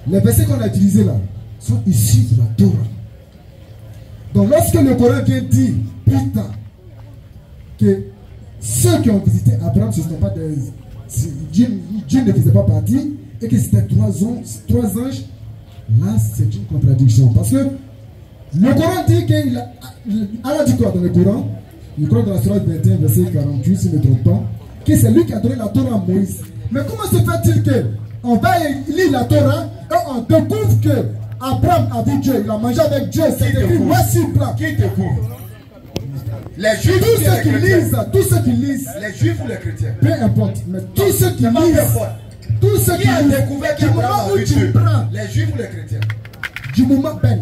les versets qu'on a utilisés là sont issus de la Torah. Donc lorsque le Coran vient dire plus tard que ceux qui ont visité Abraham, ce ne sont pas des... Dieu ne faisait pas partie et que c'était trois anges, là c'est une contradiction. Parce que le Coran dit qu'il a... Allah dit quoi dans le Coran? Je crois dans la sourate 21, verset 48, si je ne me trompe pas, que c'est lui qui a donné la Torah à Moïse. Mais comment se fait-il qu'on va lire la Torah et on découvre que Abraham a vu Dieu, il a mangé avec Dieu, c'est écrit voici plat. Qui découvre? Les juifs, tous ceux qui lisent, les juifs ou les chrétiens, peu importe, mais tous ceux qui lisent, tous ceux qui a lisent, découvert du moment où tu prends, les juifs ou les chrétiens? Du moment, ben,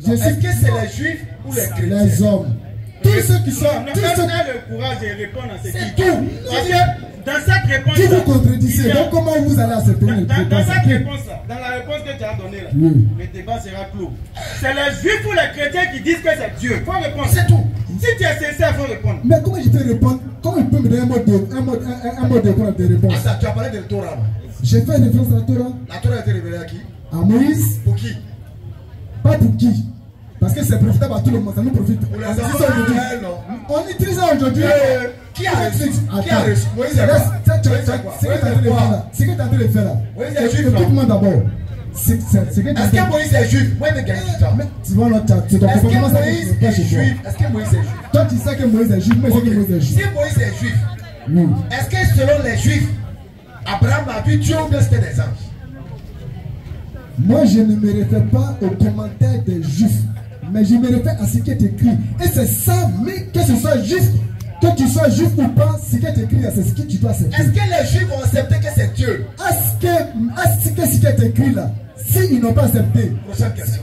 est-ce que c'est les juifs ou les chrétiens? Les hommes. Tous ceux qui sont. Tous ceux qui ont le courage de répondre à ce qui tout. Parce que dans cette réponse. Si vous contredisez, donc comment vous allez accepter une réponse? Dans cette réponse-là, dans la réponse que tu as donnée là, le débat sera clos. C'est les juifs ou les chrétiens qui disent que c'est Dieu. Il faut répondre. C'est tout. Si tu es sincère, il faut répondre. Mais comment je peux répondre? Comment il peut me donner un mode de réponse? Ah, ça, tu as parlé de la Torah. J'ai fait référence à la Torah. La Torah a été révélée à qui? À Moïse. Pour qui? Pas pour qui? Parce que c'est profitable à tout le monde, ça nous profite. On utilise ça aujourd'hui. Qui a reçu? Qui a reçu? Moïse est quoi? Ce que tu es en train de faire là. Moïse est juif. Écoute-moi d'abord. Est-ce que Moïse est juif? Moi, je gagne du temps. Tu vois notre chat. Est-ce que Moïse est juif? Est-ce que Moïse est juif? Toi, tu sais que Moïse est juif. Moi, je sais que Moïse est juif. Si Moïse est juif, est-ce que selon les juifs, Abraham a vu Dieu ou bien c'était des anges? Moi, je ne me réfère pas aux commentaires des juifs, mais je me réfère à ce qui est écrit. Et c'est ça, mais que ce soit juif, que tu sois juif ou pas, ce qui est écrit, c'est ce que tu dois accepter. Est-ce que les juifs vont accepter que c'est Dieu? Est-ce que ce qui est écrit là, s'ils n'ont pas accepté? Prochaine question.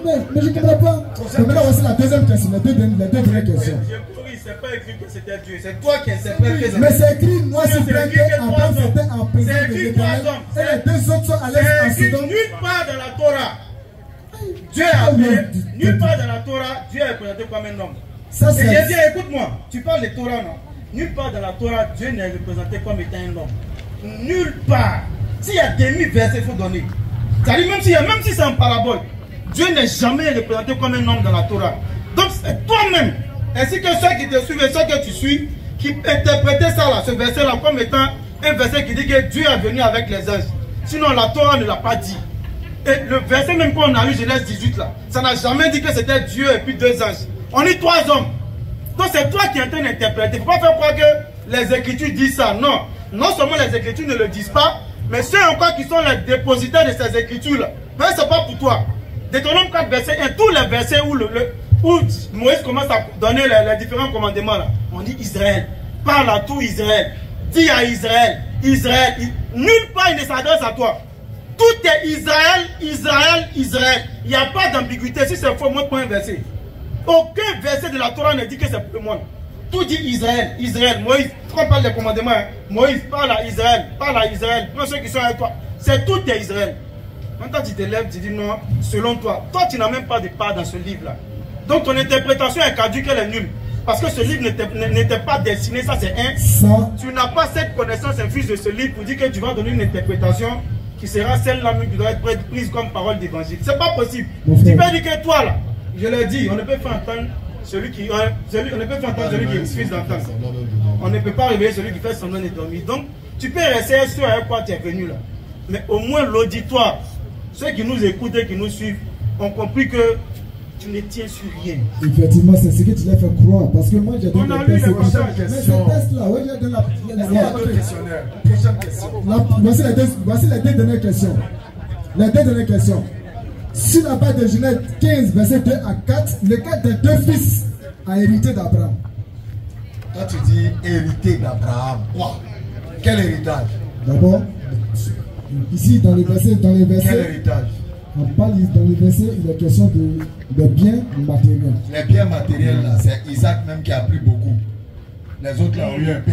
Mais je ne comprends pas. Maintenant, voici la deuxième question, les deux dernières questions. C'est pas écrit que c'était Dieu, c'est toi qui interprètes que c'est Dieu. Mais c'est écrit noir sur blanc qu'Abraham était en présence de l'Éternel et les deux autres sont allés en Sodome. Nulle part dans la Torah, Dieu a nulle part dans la Torah, Dieu est représenté comme un homme. Ça, et j'ai dit, écoute-moi, tu parles de Torah, non? Nulle part dans la Torah, Dieu n'est représenté comme étant un homme. Nulle part. S'il y a demi-versets, il faut donner. C'est-à-dire, même si c'est en parabole, Dieu n'est jamais représenté comme un homme dans la Torah. Donc, c'est toi-même, ainsi que ceux qui te suivent et ceux que tu suis, qui interprétaient ça là, ce verset-là, comme étant un verset qui dit que Dieu est venu avec les anges. Sinon, la Torah ne l'a pas dit. Et le verset même qu'on a lu, Genèse 18 là, ça n'a jamais dit que c'était Dieu et puis deux anges. On est trois hommes. Donc c'est toi qui es en train d'interpréter. Il ne faut pas faire croire que les Écritures disent ça. Non. Non seulement les Écritures ne le disent pas, mais ceux encore qui sont les dépositaires de ces Écritures là. Mais ce n'est pas pour toi. Deutéronome 4 verset 1, tous les versets où, où Moïse commence à donner les différents commandements là, on dit Israël. Parle à tout Israël. Dis à Israël. Israël. Nulle part il ne s'adresse à toi. Tout est Israël, Israël, Israël. Il n'y a pas d'ambiguïté. Si c'est faux, montre-moi un verset. Aucun verset de la Torah ne dit que c'est pour le monde. Tout dit Israël, Israël. Moïse, quand on parle des commandements, hein, Moïse parle à Israël, parle à Israël. Prends ceux qui sont avec toi. C'est tout est Israël. Maintenant tu te lèves, tu dis non, selon toi. Toi, tu n'as même pas de part dans ce livre-là. Donc ton interprétation est caduque, elle est nulle. Parce que ce livre n'était pas destiné, ça c'est un. Ça. Tu n'as pas cette connaissance infuse de ce livre pour dire que tu vas donner une interprétation qui sera celle-là qui doit être prise comme parole d'évangile. C'est pas possible. Tu peux dire que toi là, je l'ai dit, on ne peut pas entendre celui qui refuse d'entendre. On ne peut pas réveiller celui qui fait semblant de dormir. Donc, tu peux rester sur avec quoi tu es venu là. Mais au moins l'auditoire, ceux qui nous écoutent et qui nous suivent, ont compris que tu ne tiens sur rien. Effectivement, c'est ce que tu l'as fait croire. Parce que moi, j'ai donné des tests. Mais ces tests-là, oui, j'ai donné voici les deux dernières questions. Les deux dernières questions. Sur la base de Genèse 15, verset 2 à 4, lequel des deux fils a hérité d'Abraham? Toi, tu dis hérité d'Abraham. Quoi? Quel héritage? D'abord, ici, dans les versets. Quel héritage? On parle dans les versets, il est question de biens matériels. Les biens matériels, là, c'est Isaac même qui a pris beaucoup. Les autres, là, ont eu un peu.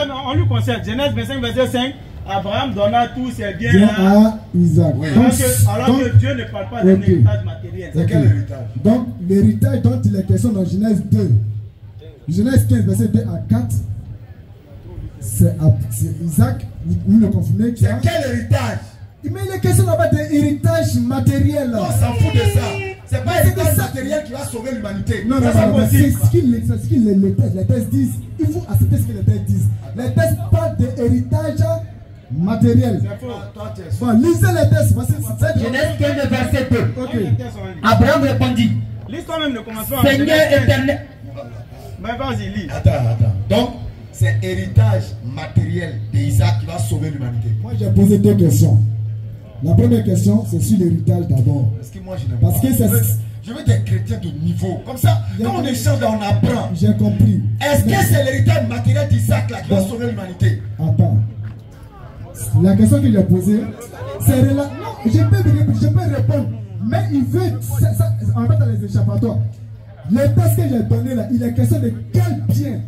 Non, on lui concerne. Genèse 25, verset 5. Abraham donna tous ses biens à Isaac. Oui. Alors que Dieu ne parle pas d'un héritage matériel. C'est quel héritage? Donc, l'héritage dont il est question dans Genèse 2, Genèse 15, verset 2 à 4, c'est Isaac, vous le confirmez. C'est quel héritage? Mais il est question là-bas d'héritage matériel. Non, on s'en fout de ça. C'est pas l'héritage matériel qui va sauver l'humanité. Non, c'est ce qu'ils les textes disent. Il faut accepter ce que les textes disent. Les textes parlent d'héritage matériel. Bon, lisez les textes. Genèse 15, verset 2. Okay. Abraham répondit. L'histoire même ne commence pas. Seigneur éternel. Mais vas-y, lis. Attends. Donc, c'est héritage matériel d'Isaac qui va sauver l'humanité. Moi, j'ai posé deux questions. La première question, c'est sur l'héritage d'abord. Parce que moi, je veux des chrétiens de niveau. Comme ça, quand on échange, on apprend. J'ai compris. Est-ce que c'est l'héritage matériel d'Isaac là qui va sauver l'humanité? Attends. La question que j'ai posée, c'est non, je peux répondre. Mais il veut, en fait, dans les échappatoires, les textes que j'ai donnés là, il est question de quel bien.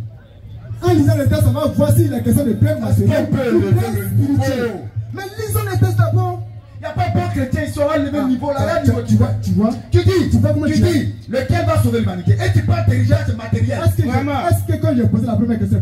En lisant les textes, on va voir s'il est question de bien matériel ou bien spirituel. Mais lisons les textes d'abord. Il n'y a pas de bon chrétien, ils sont à le même niveau là. Tu vois, tu dis, lequel va sauver l'humanité? Et tu parles d'héritage matériel. Est-ce que quand j'ai posé la première question,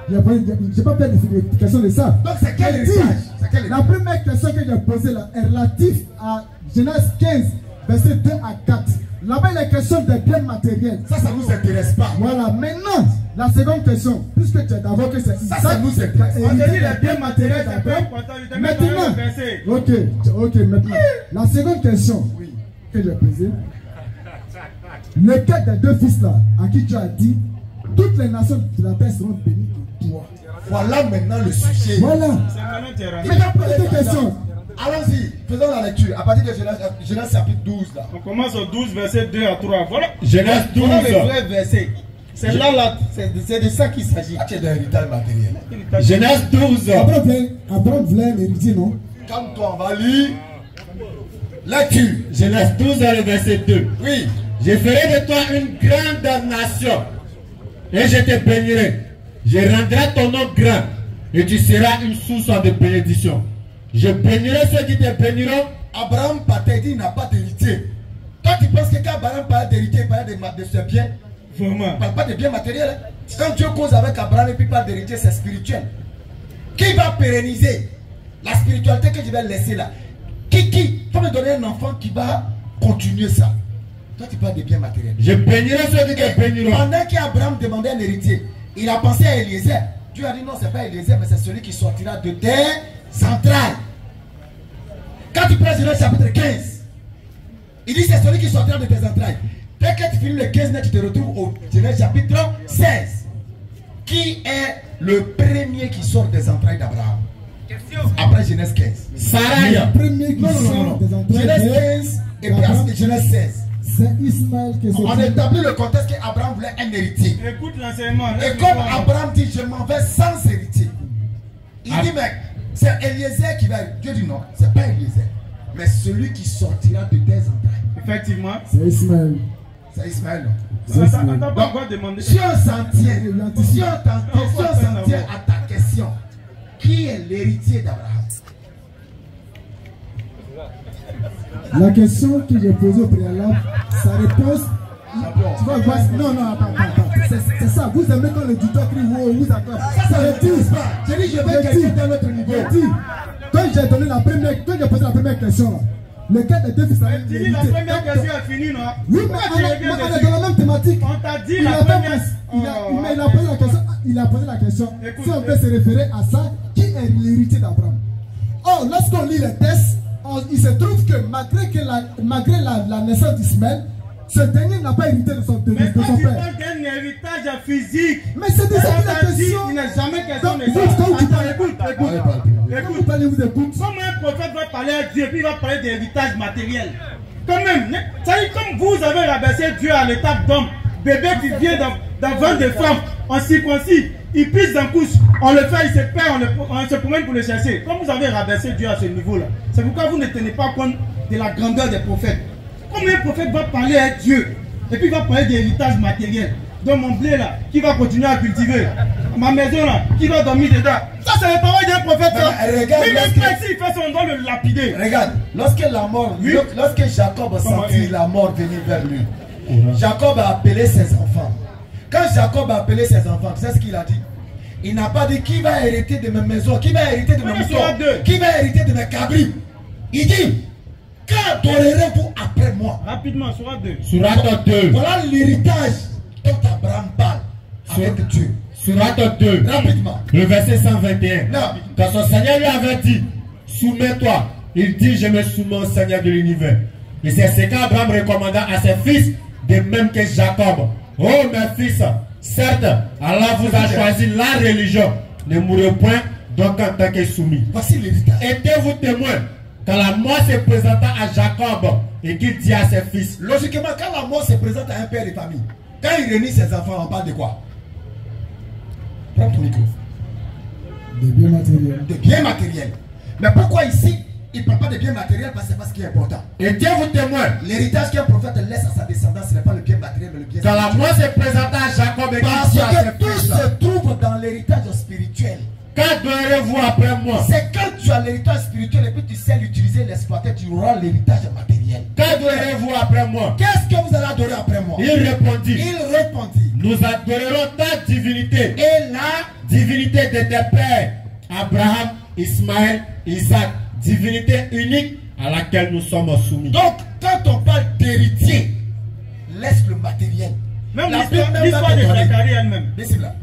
j'ai pas fait de question de ça. Donc c'est quel héritage? La première question que j'ai posée là est relative à Genèse 15, verset 2 à 4. Là-bas, il est question des biens matériels. Ça ne nous intéresse pas. Voilà, maintenant, la seconde question, puisque tu es d'abord que c'est ça nous intéresse. On dit les biens matériels d'Abraham. Maintenant, ok, maintenant. La seconde question que j'ai posée, lequel des deux fils là, à qui tu as dit, toutes les nations de la terre seront bénies de toi. Voilà maintenant le sujet. Voilà. Maintenant, posez des questions. Allons-y, faisons la lecture. À partir de Genèse chapitre 12 là. On commence au 12, verset 2 à 3. Voilà. Genèse 12. Voilà le vrai verset. C'est là, c'est de ça qu'il s'agit. C'est de l'héritage matériel. Genèse 12. Abraham voulait l'héritier, non? Calme-toi, on va lire. Lecture. Genèse 12, le verset 2. Oui. Je ferai de toi une grande nation et je te bénirai. Je rendrai ton nom grand et tu seras une source de bénédiction. Je bénirai ceux qui te béniront. Abraham dit n'a pas d'héritier. Quand tu penses que quand Abraham parle d'héritier, il parle de ses biens. Vraiment. Il ne parle pas de biens matériels. Quand Dieu cause avec Abraham et puis parle d'héritier, c'est spirituel. Qui va pérenniser la spiritualité que je vais laisser là? Qui faut me donner un enfant qui va continuer ça? Toi, tu parles de biens matériels. Je bénirai ceux qui te béniront. Pendant qu'Abraham demandait un héritier, il a pensé à Eliezer. Dieu a dit non, ce n'est pas Eliezer, mais c'est celui qui sortira de tes entrailles. Quand tu prends Genèse chapitre 15, il dit c'est celui qui sortira de tes entrailles. Dès que tu finis le 15, tu te retrouves au Genèse chapitre 16. Qui est le premier qui sort des entrailles d'Abraham? Après Genèse 15. Sarai. Le premier qui sort des entrailles Genèse 15 et puis Genèse 16. C'est Ismaël qui est sorti. On établit le contexte qu'Abraham voulait un héritier. Écoute l'enseignement. Et comme Abraham dit, je m'en vais sans héritier. Il dit, mais c'est Eliezer qui va. Dieu dit non, c'est pas Eliezer. Mais celui qui sortira de tes entrailles. Effectivement. C'est Ismaël. C'est Ismaël, non? On t'a pas encore demandé. Si on s'en tient à ta question, qui est l'héritier d'Abraham? La question que j'ai posée au préalable, sa réponse, tu vas voir. Non, attends. C'est ça. Vous aimez quand le tuteur crie wow, vous accorde. Ça veut dire pas. J'ai dit, je veux quelqu'un d'un autre niveau. Quand j'ai posé la première question, là, lequel des deux fils a dit la première question est finie, non? Oui, mais on est dans la même thématique. On t'a dit la première. Mais il a posé la question. Si on peut se référer à ça, qui est l'héritier d'Abraham? Or, lorsqu'on lit les textes, il se trouve que malgré la naissance d'Ismaël, ce dernier n'a pas hérité de son père. Mais quand tu parles d'un héritage physique, mais c'est de ça qu'il est question. Il n'est jamais question de ça. Écoute. Vous écoute. Comme un prophète va parler à Dieu, puis il va parler d'héritage matériel. Quand même, ça dit comme vous avez rabaissé Dieu à l'étape d'homme, bébé qui vient dans ventre de femme, en circoncis, il pisse dans couche, on le fait, il se perd, on se promène pour le chercher. Comme vous avez rabaissé Dieu à ce niveau-là, c'est pourquoi vous ne tenez pas compte de la grandeur des prophètes. Comme un prophète va parler à Dieu, et puis il va parler d'héritage matériel, de mon blé là, qui va continuer à cultiver, ma maison là, qui va dormir dedans. Ça, c'est les paroles d'un prophète. Mais même si il fait son don, le lapider. Regarde, lorsque Jacob sentit la mort venir vers lui, Jacob a appelé ses enfants. Quand Jacob a appelé ses enfants, tu sais ce qu'il a dit? Il n'a pas dit qui va hériter de mes maisons, qui va hériter de mes moutons, qui va hériter de mes cabris. Il dit, qu'adorerez-vous après moi? Rapidement, Surat 2. Surat 2. Voilà l'héritage dont Abraham parle avec Dieu. Surat 2. Rapidement. Le verset 121. Non. Quand son Seigneur lui avait dit, soumets-toi, il dit, je me soumets au Seigneur de l'univers. Et c'est ce qu'Abraham recommanda à ses fils, de même que Jacob. Oh mes fils, certes, Allah vous a choisi la religion. Ne mourrez point, donc en tant que soumis. Voici l'héritage. Étiez-vous témoins quand la mort se présenta à Jacob et qu'il dit à ses fils? Logiquement, quand la mort se présente à un père de famille, quand il réunit ses enfants, on parle de quoi? Prends ton micro. De biens matériels. De biens matériels. Mais pourquoi ici, il ne parle pas de biens matériels? Parce que c'est pas ce qui est important. Étiez-vous témoins? L'héritage qu'un prophète laisse à sa descendance, ce n'est pas le bien matériel, mais le bien Quand la spirituel. mort se présenta à Jacob et qu'il Parce dit à que ses tout fils, se trouve dans l'héritage spirituel. qu'adorez-vous après moi? C'est quand tu as l'héritage spirituel et puis tu sais l'utiliser, l'exploiter, tu auras l'héritage matériel. Qu'adorez-vous après moi? Qu'est-ce que vous allez adorer après moi? Il répondit, Il répondit. nous adorerons ta divinité Et là, divinité de tes pères, Abraham, Ismaël, Isaac, divinité unique à laquelle nous sommes soumis. donc, quand on parle d'héritier, laisse le matériel. Même La l'histoire Bible même de va te donner. Zacharie elle-même. Laissez là.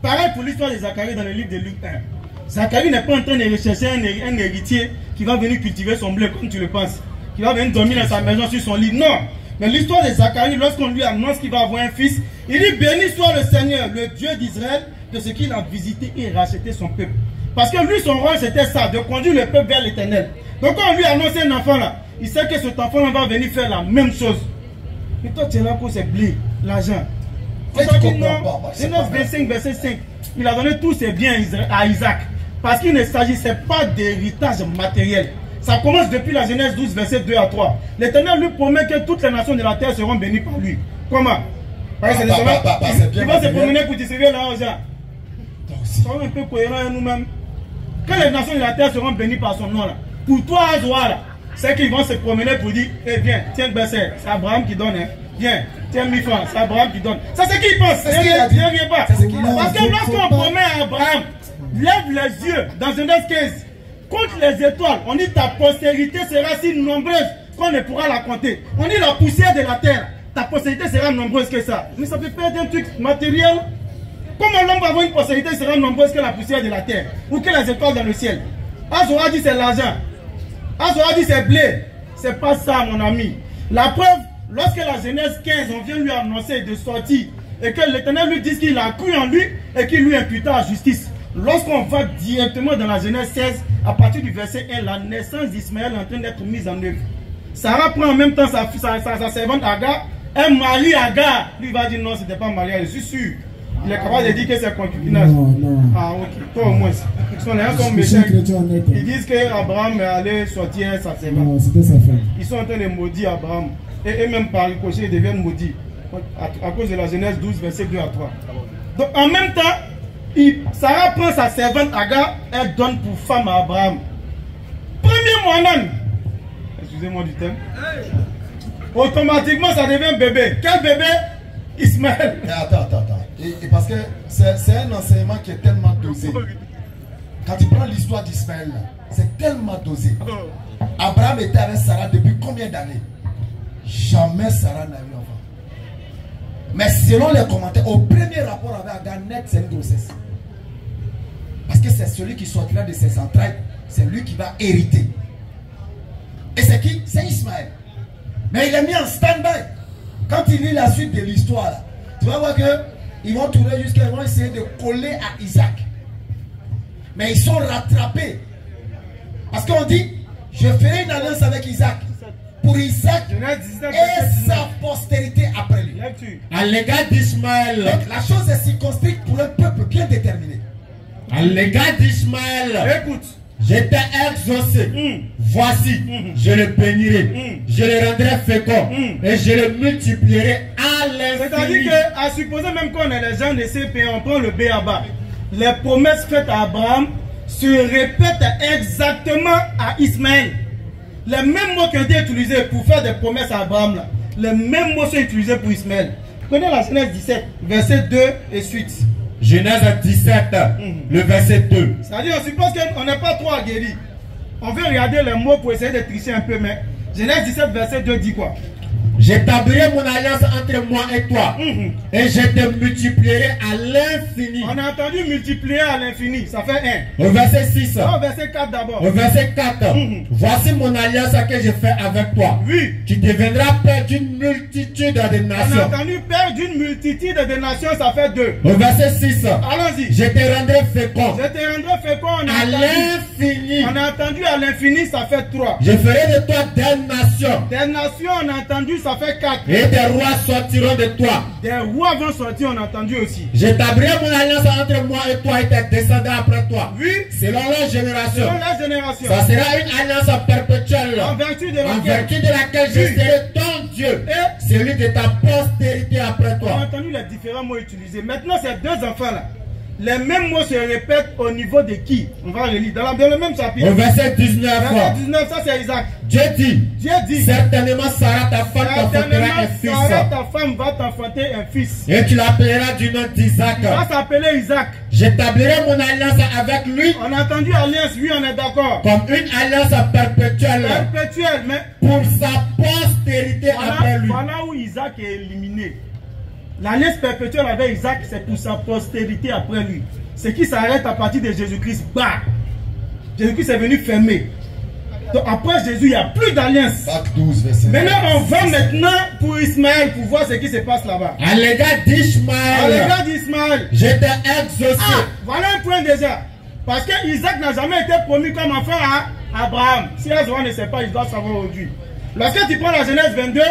Pareil pour l'histoire de Zacharie dans le livre de Luc 1. Zacharie n'est pas en train de rechercher un héritier qui va venir cultiver son blé comme tu le penses, qui va venir dormir dans sa maison sur son lit. Non. Mais l'histoire de Zacharie, lorsqu'on lui annonce qu'il va avoir un fils, il dit béni soit le Seigneur, le Dieu d'Israël, de ce qu'il a visité et racheté son peuple. Parce que lui, son rôle, c'était ça, de conduire le peuple vers l'éternel. Donc quand on lui annonce un enfant là, il sait que cet enfant là va venir faire la même chose. Mais toi, tu es là pour ses blés, l'argent. On Mais t'a tu dit comprends non. pas, moi, c'est Genèse pas vrai. 25, verset 5. Il a donné tous ses biens à Isaac. Parce qu'il ne s'agissait pas d'héritage matériel. Ça commence depuis la Genèse 12, verset 2 à 3. L'Éternel lui promet que toutes les nations de la terre seront bénies par lui. Comment? Parce que ils vont se promener pour distribuer l'argent aux gens. Soyons un peu cohérents nous-mêmes. Quand les nations de la terre seront bénies par son nom là, pour toi, Azoa là, c'est qu'ils vont se promener pour dire, eh viens, tiens Besser, c'est Abraham qui donne, hein. Viens, tiens 1000 francs, c'est Abraham qui donne. Ça c'est qui pense, C'est ce qu'il a dit. pas. C'est ce qu'il a dit. Parce que lorsqu'on promet à Abraham, lève les yeux dans Genèse 15, compte les étoiles, on dit ta postérité sera si nombreuse qu'on ne pourra la compter. On dit la poussière de la terre, ta postérité sera nombreuse que ça. Mais ça peut perdre un truc matériel. Comment l'homme va avoir une postérité sera nombreuse que la poussière de la terre ou que les étoiles dans le ciel? Azora dit c'est l'argent. Azora dit c'est blé. C'est pas ça mon ami. La preuve, lorsque la Genèse 15, on vient lui annoncer de sortir et que l'Éternel lui dit qu'il a cru en lui et qu'il lui imputa à justice. Lorsqu'on va directement dans la Genèse 16, à partir du verset 1, la naissance d'Ismaël est en train d'être mise en œuvre. Sarah prend en même temps sa servante Agar, un mari Agar. Lui va dire non, c'était pas mariage, je suis sûr. Il est capable de dire que c'est concubinage. Non, non. Ah ok, toi au moins. Les gens sont méchants. Ils disent qu'Abraham est allé sortir sa servante. Non, c'était sa femme. Ils sont en train de maudire Abraham. Et même par ricochet, ils deviennent maudits. À cause de la Genèse 12, verset 2 à 3. Donc en même temps, Sarah prend sa servante Agar, elle donne pour femme à Abraham. Premier mois, excusez-moi du terme. Automatiquement, ça devient bébé. Quel bébé? Ismaël. Attends. Et parce que c'est un enseignement qui est tellement dosé. Quand tu prends l'histoire d'Ismaël, c'est tellement dosé. Abraham était avec Sarah depuis combien d'années? Jamais Sarah n'a eu enfant. Mais selon les commentaires, au premier rapport avec Agar, net, c'est une grossesse. Parce que c'est celui qui sortira de ses entrailles, c'est lui qui va hériter. Et c'est qui? C'est Ismaël. Mais il est mis en stand-by. Quand il lit la suite de l'histoire, tu vas voir qu'ils vont tourner jusqu'à, ils vont essayer de coller à Isaac. Mais ils sont rattrapés. Parce qu'on dit, je ferai une alliance avec Isaac. Pour Isaac et sa postérité après lui. À l'égard d'Ismaël. Donc la chose est circonscrite pour un peuple bien déterminé. À l'égard d'Ismaël. Écoute. Je t'ai exaucé. Voici, je le bénirai. Je le rendrai fécond. Et je le multiplierai à l'infini. C'est-à-dire qu'à supposer même qu'on est les gens de CP, on prend le B à bas. Les promesses faites à Abraham se répètent exactement à Ismaël. Les mêmes mots qui ont été utilisés pour faire des promesses à Abraham, là, les mêmes mots sont utilisés pour Ismaël. Prenez la Genèse 17, verset 2 et suite. Genèse 17, le verset 2. C'est-à-dire, on suppose qu'on n'est pas trop aguerri. On veut regarder les mots pour essayer de tricher un peu, mais Genèse 17, verset 2 dit quoi? J'établirai mon alliance entre moi et toi, et je te multiplierai à l'infini. On a entendu multiplier à l'infini, ça fait 1. Au verset 6. Non, verset 4 d'abord. Au verset 4. Voici mon alliance que je fais avec toi. Oui. Tu deviendras père d'une multitude de nations. On a entendu père d'une multitude de nations, ça fait 2. Au verset 6. Allons-y. Je te rendrai fécond. Je te rendrai fécond. À l'infini. On a entendu à l'infini, ça fait 3. Je ferai de toi des nations. Des nations, on a entendu, ça fait 4. Et des rois sortiront de toi. Des rois vont sortir, on a entendu aussi. J'établirai mon alliance entre moi et toi et tes descendants après toi. Oui. Selon la génération. Selon la génération. Ça sera une alliance perpétuelle. En vertu de laquelle je serai ton Dieu. Et celui de ta postérité après toi. On a entendu les différents mots utilisés. Maintenant, ces deux enfants-là, les mêmes mots se répètent au niveau de qui? On va relire dans le même chapitre. Au verset 19. Verset 19, ça c'est Isaac. Dieu dit, certainement Sarah ta femme t'enfantera un fils. Sarah ta femme va t'enfanter un fils. Et tu l'appelleras du nom d'Isaac. Il va s'appeler Isaac. J'établirai mon alliance avec lui. On a entendu alliance, oui on est d'accord. Comme une alliance perpétuelle. Perpétuelle, mais pour sa postérité après lui. Voilà où Isaac est éliminé. L'alliance perpétuelle avec Isaac, c'est pour sa postérité après lui. Ce qui s'arrête à partir de Jésus-Christ. Bah! Jésus-Christ est venu fermer. Donc après Jésus, il n'y a plus d'alliance. Maintenant, on va maintenant pour Ismaël pour voir ce qui se passe là-bas. À l'égard d'Ismaël. Je t'ai exaucé. Voilà un point déjà. Parce que Isaac n'a jamais été promis comme enfant à Abraham. Si Azora ne sait pas, il doit savoir aujourd'hui. Lorsque tu prends la Genèse 22,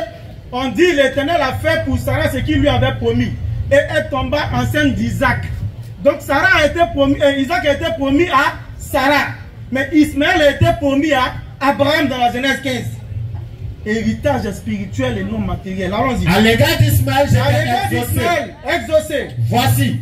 on dit l'Éternel a fait pour Sarah ce qu'il lui avait promis. Et elle tomba enceinte d'Isaac. Donc Sarah a été promis, Isaac a été promis à Sarah. Mais Ismaël a été promis à Abraham dans la Genèse 15. Héritage spirituel et non matériel. Allons-y. À l'égard d'Ismaël, je l'ai exaucé. Voici.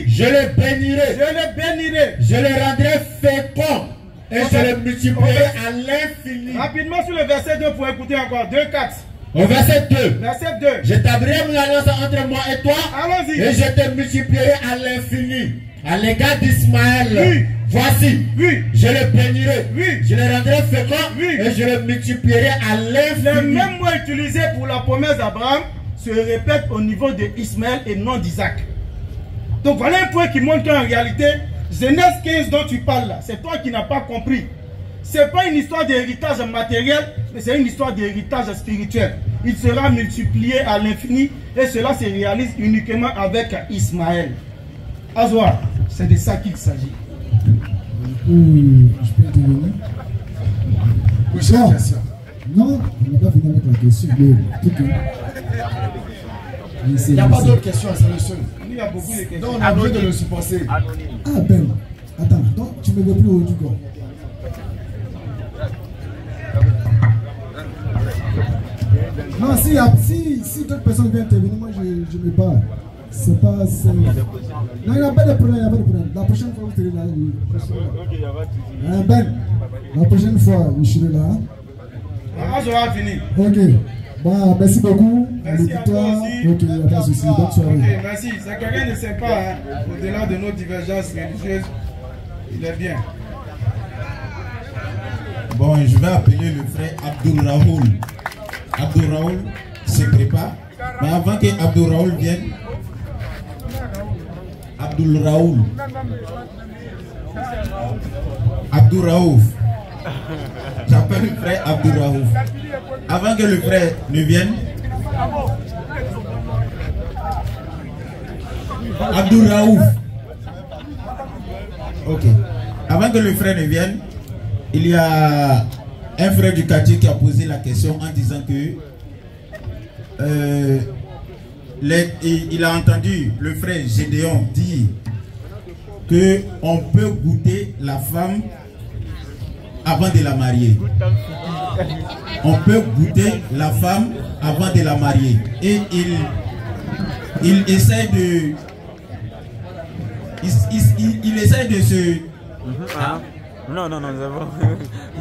Je le bénirai. Je le rendrai fécond. Et je le multiplierai à l'infini. Rapidement sur le verset 2 pour écouter encore. 2, 4. Au verset 2. Verset 2. J'établirai mon alliance entre moi et toi. Allons-y. Et je te multiplierai à l'infini. À l'égard d'Ismaël. Voici. Je le bénirai. Je le rendrai fécond. Et je le multiplierai à l'infini. Les mêmes mots utilisés pour la promesse d'Abraham se répètent au niveau d'Ismaël et non d'Isaac. Donc voilà un point qui montre qu'en réalité, Genèse 15 dont tu parles là, c'est toi qui n'as pas compris. Ce n'est pas une histoire d'héritage matériel, mais c'est une histoire d'héritage spirituel. Il sera multiplié à l'infini et cela se réalise uniquement avec Ismaël. Azwa, c'est de ça qu'il s'agit. Je peux intervenir? Non, on n'a pas fini avec la question. Il n'y a pas d'autres questions, c'est le seul. Il y a beaucoup de questions. Donc on a besoin de le supporter. Ah ben, attends, donc tu ne me veux plus au du corps. Non, si d'autres personnes viennent intervenir, moi je me bats. C'est pas... Non, il n'y a pas de problème, La prochaine fois, vous serez là. Ok, il n'y a pas de souci. Ben, la prochaine fois, je serai là. Ah, je vais finir. Ok. Bon, merci beaucoup. Merci à toi aussi. Ok, il n'y a pas de souci. Bonne soirée. Ok, merci. C'est quelqu'un ne sait pas, hein, au-delà de nos divergences religieuses, il est bien. Bon, je vais appeler le frère Abdul Raoul. Abdul Raoul se prépare. Mais avant que Abdul Raoul vienne, Abdul Raoul. Abdul Raouf. J'appelle le frère Abdul Raouf. Avant que le frère ne vienne, Abdul Raouf. Ok. Avant que le frère ne vienne, il y a un frère du quartier qui a posé la question en disant que il a entendu le frère Gédéon dire qu'on peut goûter la femme avant de la marier. On peut goûter la femme avant de la marier. Et il essaie de... Il essaie de se... Non,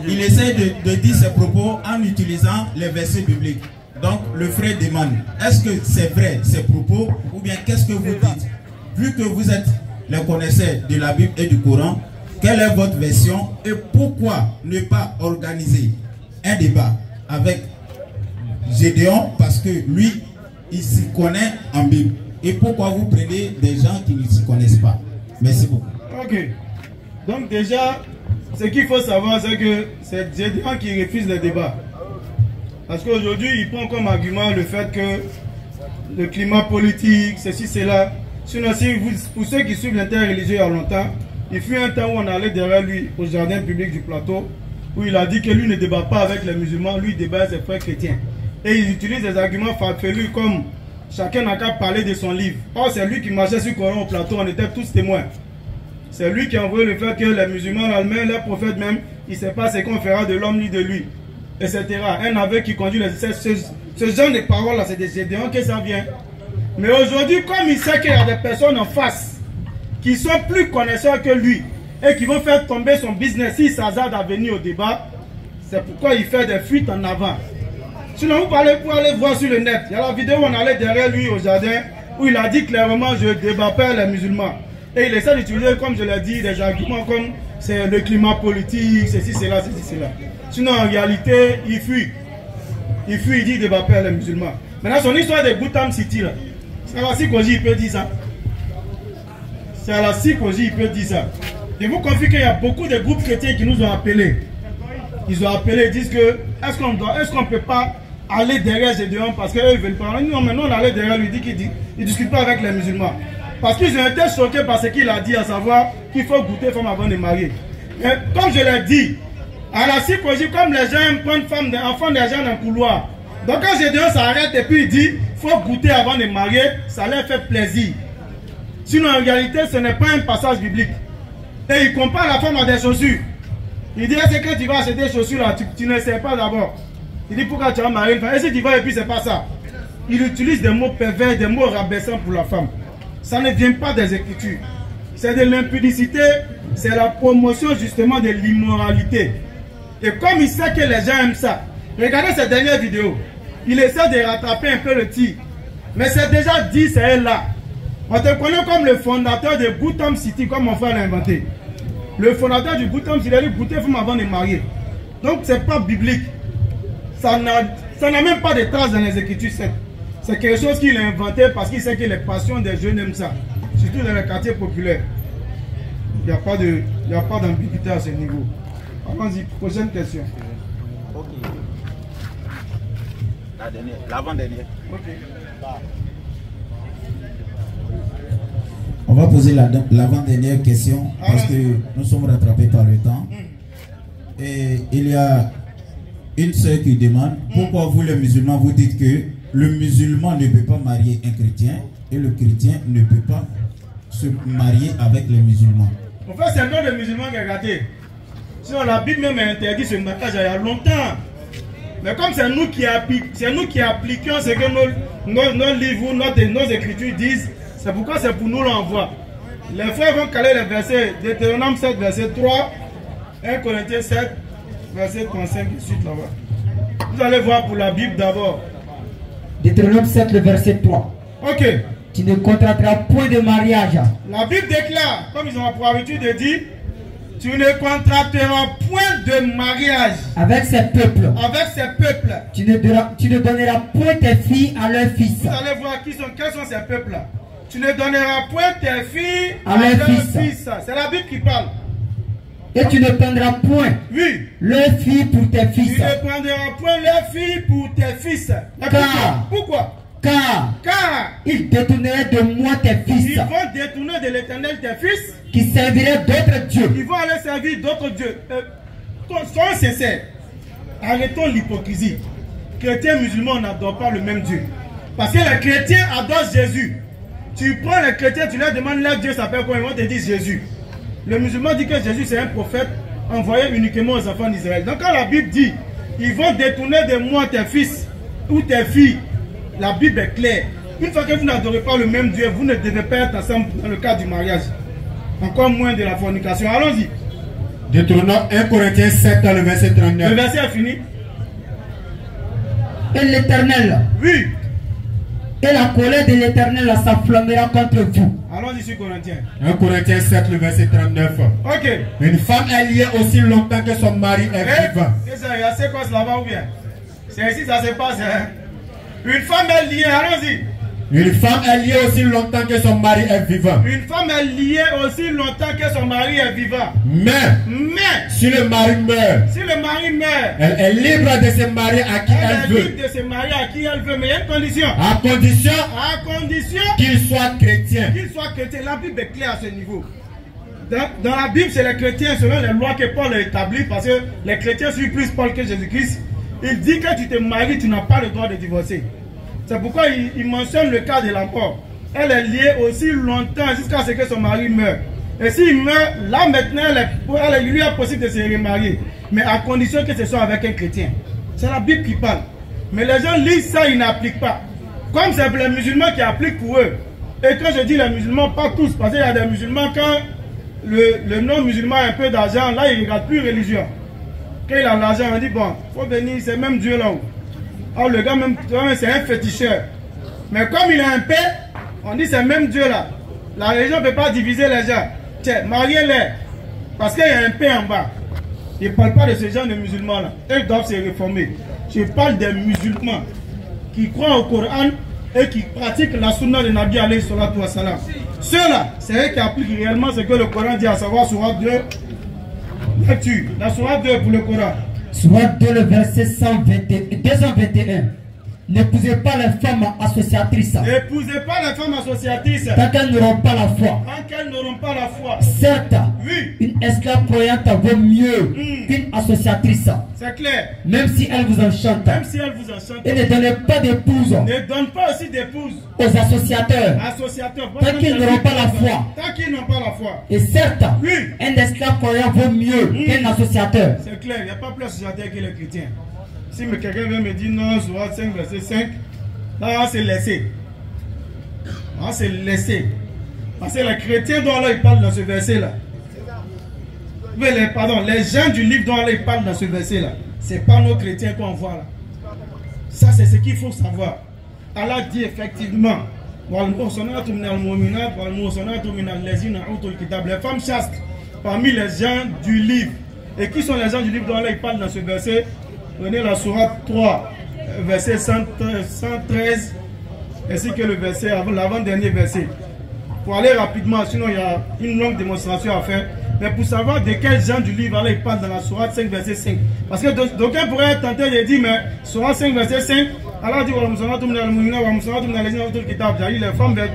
il essaie de dire ses propos en utilisant les versets bibliques. Donc le frère demande, est-ce que c'est vrai ces propos ou bien qu'est-ce que vous dites? Vu que vous êtes les connaisseurs de la Bible et du Coran, quelle est votre version et pourquoi ne pas organiser un débat avec Gédéon parce que lui, il s'y connaît en Bible. Et pourquoi vous prenez des gens qui ne s'y connaissent pas? Merci beaucoup. Ok. Donc déjà, ce qu'il faut savoir, c'est que c'est Gédéon qui refuse le débat. Parce qu'aujourd'hui, il prend comme argument le fait que le climat politique, ceci, cela. Sinon, si vous, pour ceux qui suivent l'interreligieux il y a longtemps, il fut un temps où on allait derrière lui au jardin public du plateau, où il a dit que lui ne débat pas avec les musulmans, lui débat avec ses frères chrétiens. Et il utilise des arguments farfelus comme chacun n'a qu'à parler de son livre. Or, c'est lui qui marchait sur le Coran au plateau, on était tous témoins. C'est lui qui a envoyé le fait que les musulmans allemands, les prophètes même, il ne sait pas ce qu'on fera de l'homme ni de lui, etc. Un aveugle qui conduit ce genre de paroles-là, c'est des Gédéons que ça vient. Mais aujourd'hui, comme il sait qu'il y a des personnes en face qui sont plus connaisseurs que lui et qui vont faire tomber son business s'il s'hasarde à venir au débat, c'est pourquoi il fait des fuites en avant. Sinon, vous pouvez aller voir sur le net. Il y a la vidéo où on allait derrière lui au jardin où il a dit clairement je ne débat pas les musulmans. Et il essaie d'utiliser, comme je l'ai dit, des arguments comme c'est le climat politique, ceci, cela, ceci, cela. Sinon, en réalité, il fuit. Il fuit, il dit qu'il ne débat pas les musulmans. Maintenant, son histoire de Gotham City, là, c'est à la Sikoji, il peut dire ça. C'est à la Sikoji, il peut dire ça. Je vous confie qu'il y a beaucoup de groupes chrétiens qui nous ont appelés. Ils ont appelé, ils disent que est-ce qu'on ne peut pas aller derrière Gédéon parce qu'eux ils veulent parler. Non, maintenant on allait derrière lui, il dit qu'il ne discute pas avec les musulmans. Parce qu'ils ont été choqués par ce qu'il a dit, à savoir qu'il faut goûter femme avant de marier. Et comme je l'ai dit, à la Sikoji, comme les gens prennent femme, enfants des gens dans le couloir. Donc quand Gédéon s'arrête et puis il dit il faut goûter avant de marier, ça leur fait plaisir. Sinon en réalité ce n'est pas un passage biblique. Et il compare la femme à des chaussures. Il dit est-ce que tu vas acheter des chaussures là, tu ne sais pas d'abord. Il dit pourquoi tu vas marier une femme. Et si tu vas et puis c'est pas ça. Il utilise des mots pervers, des mots rabaissants pour la femme. Ça ne vient pas des Écritures. C'est de l'impudicité, c'est la promotion justement de l'immoralité. Et comme il sait que les gens aiment ça, regardez cette dernière vidéo. Il essaie de rattraper un peu le tir. Mais c'est déjà dit, c'est là. On te connaît comme le fondateur de Gotham City, comme mon frère l'a inventé. Le fondateur du Gotham City, il a dit goûter femme avant de marier. Donc c'est pas biblique. Ça n'a même pas de traces dans les Écritures. C'est quelque chose qu'il a inventé parce qu'il sait que les passions des jeunes aiment ça. Surtout dans les quartiers populaires. Il n'y a pas d'ambiguïté à ce niveau. Allons-y, prochaine question. Ok. L'avant-dernière. Ok. On va poser l'avant-dernière question parce que nous sommes rattrapés par le temps. Et il y a une sœur qui demande pourquoi vous les musulmans vous dites que le musulman ne peut pas marier un chrétien et le chrétien ne peut pas se marier avec les musulmans. En fait, c'est le nom des musulmans qui est gâté. Sinon, la Bible même a interdit ce mariage il y a longtemps. Mais comme c'est nous qui appliquons ce que nos livres, nos écritures disent, c'est pourquoi c'est pour nous l'envoi. Les frères vont caler les versets Deutéronome 7, verset 3, 1 Corinthiens 7, verset 35 et suite là-bas. Vous allez voir pour la Bible d'abord. Deutéronome 7, le verset 3. Ok. Tu ne contracteras point de mariage. La Bible déclare, comme ils ont pour habitude de dire, tu ne contracteras point de mariage avec ces peuples. Avec ces peuples. Tu ne donneras point tes filles à leurs fils. Vous allez voir quels sont ces peuples-là. Tu ne donneras point tes filles à leurs fils. C'est la Bible qui parle. Et tu ne prendras point leurs filles pour tes fils. Tu ne prendras point leurs filles pour tes fils. Pourquoi? Car ils détourneraient de moi tes fils. Ils vont détourner de l'Éternel tes fils. Qui serviraient d'autres dieux. Ils vont aller servir d'autres dieux. Soyons sincères. Arrêtons l'hypocrisie. Chrétiens et musulmans n'adorent pas le même Dieu. Parce que les chrétiens adorent Jésus. Tu prends les chrétiens, tu leur demandes leur Dieu s'appelle quoi, ils vont te dire Jésus. Le musulman dit que Jésus c'est un prophète envoyé uniquement aux enfants d'Israël. Donc quand la Bible dit ils vont détourner de moi tes fils ou tes filles, la Bible est claire. Une fois que vous n'adorez pas le même Dieu, vous ne devez pas être ensemble dans le cadre du mariage. Encore moins de la fornication. Allons-y. Deutéronome 1 Corinthiens 7 dans le verset 39. Le verset est fini. Et l'Éternel. Oui. Et la colère de l'Éternel s'enflammera contre vous. Allons-y sur Corinthiens. 1 Corinthiens 7, le verset 39. Ok. Une femme est liée aussi longtemps que son mari est vivant. C'est quoi là-bas ou bien? C'est ici ça se passe. Hein? Une femme est liée, allons-y. Une femme est liée aussi longtemps que son mari est vivant. Une femme est liée aussi longtemps que son mari est vivant. Mais si le mari meurt, elle est libre de se marier à qui elle veut. Elle est libre de se marier à qui elle veut, mais il y a une condition. À condition qu'il soit chrétien. Qu'il soit chrétien. La Bible est claire à ce niveau. Dans la Bible, c'est les chrétiens selon les lois que Paul a établies, parce que les chrétiens suivent plus Paul que Jésus-Christ. Il dit que tu te maries, tu n'as pas le droit de divorcer. C'est pourquoi il mentionne le cas de la mort. Elle est liée aussi longtemps jusqu'à ce que son mari meure. Et s'il meurt, là maintenant, il lui est possible de se remarier. Mais à condition que ce soit avec un chrétien. C'est la Bible qui parle. Mais les gens lisent ça, ils n'appliquent pas. Comme c'est les musulmans qui appliquent pour eux. Et quand je dis les musulmans, pas tous. Parce qu'il y a des musulmans, quand le non-musulman a un peu d'argent, là il ne regarde plus religion. Quand il a l'argent, on dit bon, il faut venir, c'est même Dieu là-haut. Alors le gars même c'est un féticheur. Mais comme il a un paix, on dit c'est même Dieu là. La religion ne peut pas diviser les gens. Tiens, mariez-les. Parce qu'il y a un paix en bas. Je ne parle pas de ces gens de musulmans là. Ils doivent se réformer. Je parle des musulmans qui croient au Coran et qui pratiquent la sunna de Nabi alayhi salatu wa salam. Ceux-là, c'est eux qui appliquent réellement ce que le Coran dit, à savoir Sourate 2. Lecture. La Sourate 2 pour le Coran. Sourate 2, le verset 221. N'épousez pas les femmes associatrices. N'épousez pas les femmes associatrices. Tant qu'elles n'auront pas la foi. Tant qu'elles n'auront pas la foi. Certes, oui, une esclave croyante vaut mieux qu'une associatrice. C'est clair. Même si elle vous enchante. Même si elle vous enchante. Et ne donnez pas d'épouse. Ne donne pas aussi d'épouse aux associateurs. Tant qu'ils n'auront pas la foi. Tant qu'ils n'ont pas la foi. Et certes, oui, un esclave croyant vaut mieux qu'un associateur. C'est clair, il n'y a pas plus associateur que les chrétiens. Si quelqu'un vient me dire non, Sourate 5, verset 5, là, c'est laissé. Là, c'est laissé. Parce que les chrétiens dont là, ils parlent dans ce verset-là. Pardon, les gens du livre dont là, ils parlent dans ce verset-là. Ce n'est pas nos chrétiens qu'on voit là. Ça, c'est ce qu'il faut savoir. Allah dit effectivement, les femmes chastes parmi les gens du livre. Et qui sont les gens du livre dont là, ils parlent dans ce verset? Prenez la Sourate 3, verset 113, ainsi que le verset, l'avant-dernier verset. Pour aller rapidement, sinon il y a une longue démonstration à faire. Mais pour savoir de quels gens du livre, là, il parle dans la Sourate 5, verset 5. Parce que d'aucuns pourraient tenter de dire, mais Sourate 5, verset 5, Allah dit,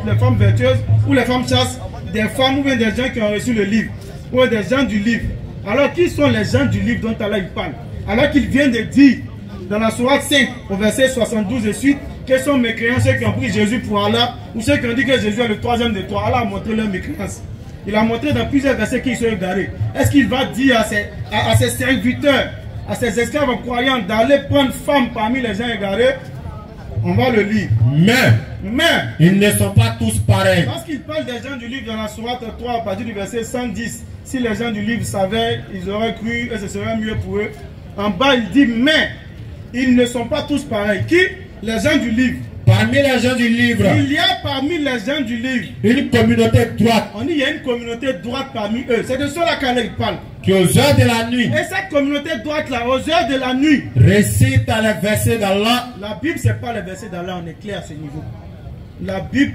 les femmes vertueuses, ou les femmes chasses, des femmes ou bien des gens qui ont reçu le livre, ou des gens du livre. Alors, qui sont les gens du livre dont Allah il parle? Alors qu'il vient de dire dans la Sourate 5 au verset 72 et suite, quels sont mes mécréants, ceux qui ont pris Jésus pour Allah, ou ceux qui ont dit que Jésus est le troisième des trois. Allah a montré leur mécréance. Il a montré dans plusieurs versets qu'ils sont égarés. Est-ce qu'il va dire à ses serviteurs, à ses esclaves croyants d'aller prendre femme parmi les gens égarés? On va le lire. Mais ils ne sont pas tous pareils. Parce qu'il parle des gens du livre dans la Sourate 3 à partir du verset 110. Si les gens du livre savaient, ils auraient cru et ce serait mieux pour eux. En bas, il dit, mais ils ne sont pas tous pareils. Qui? Les gens du livre. Parmi les gens du livre, il y a parmi les gens du livre une communauté droite. On dit il y a une communauté droite parmi eux. C'est de cela qu'il parle. Qui aux heures de la nuit. Et cette communauté droite là, aux heures de la nuit, récite les versets d'Allah. La Bible, c'est pas les versets d'Allah, on est clair à ce niveau. La Bible,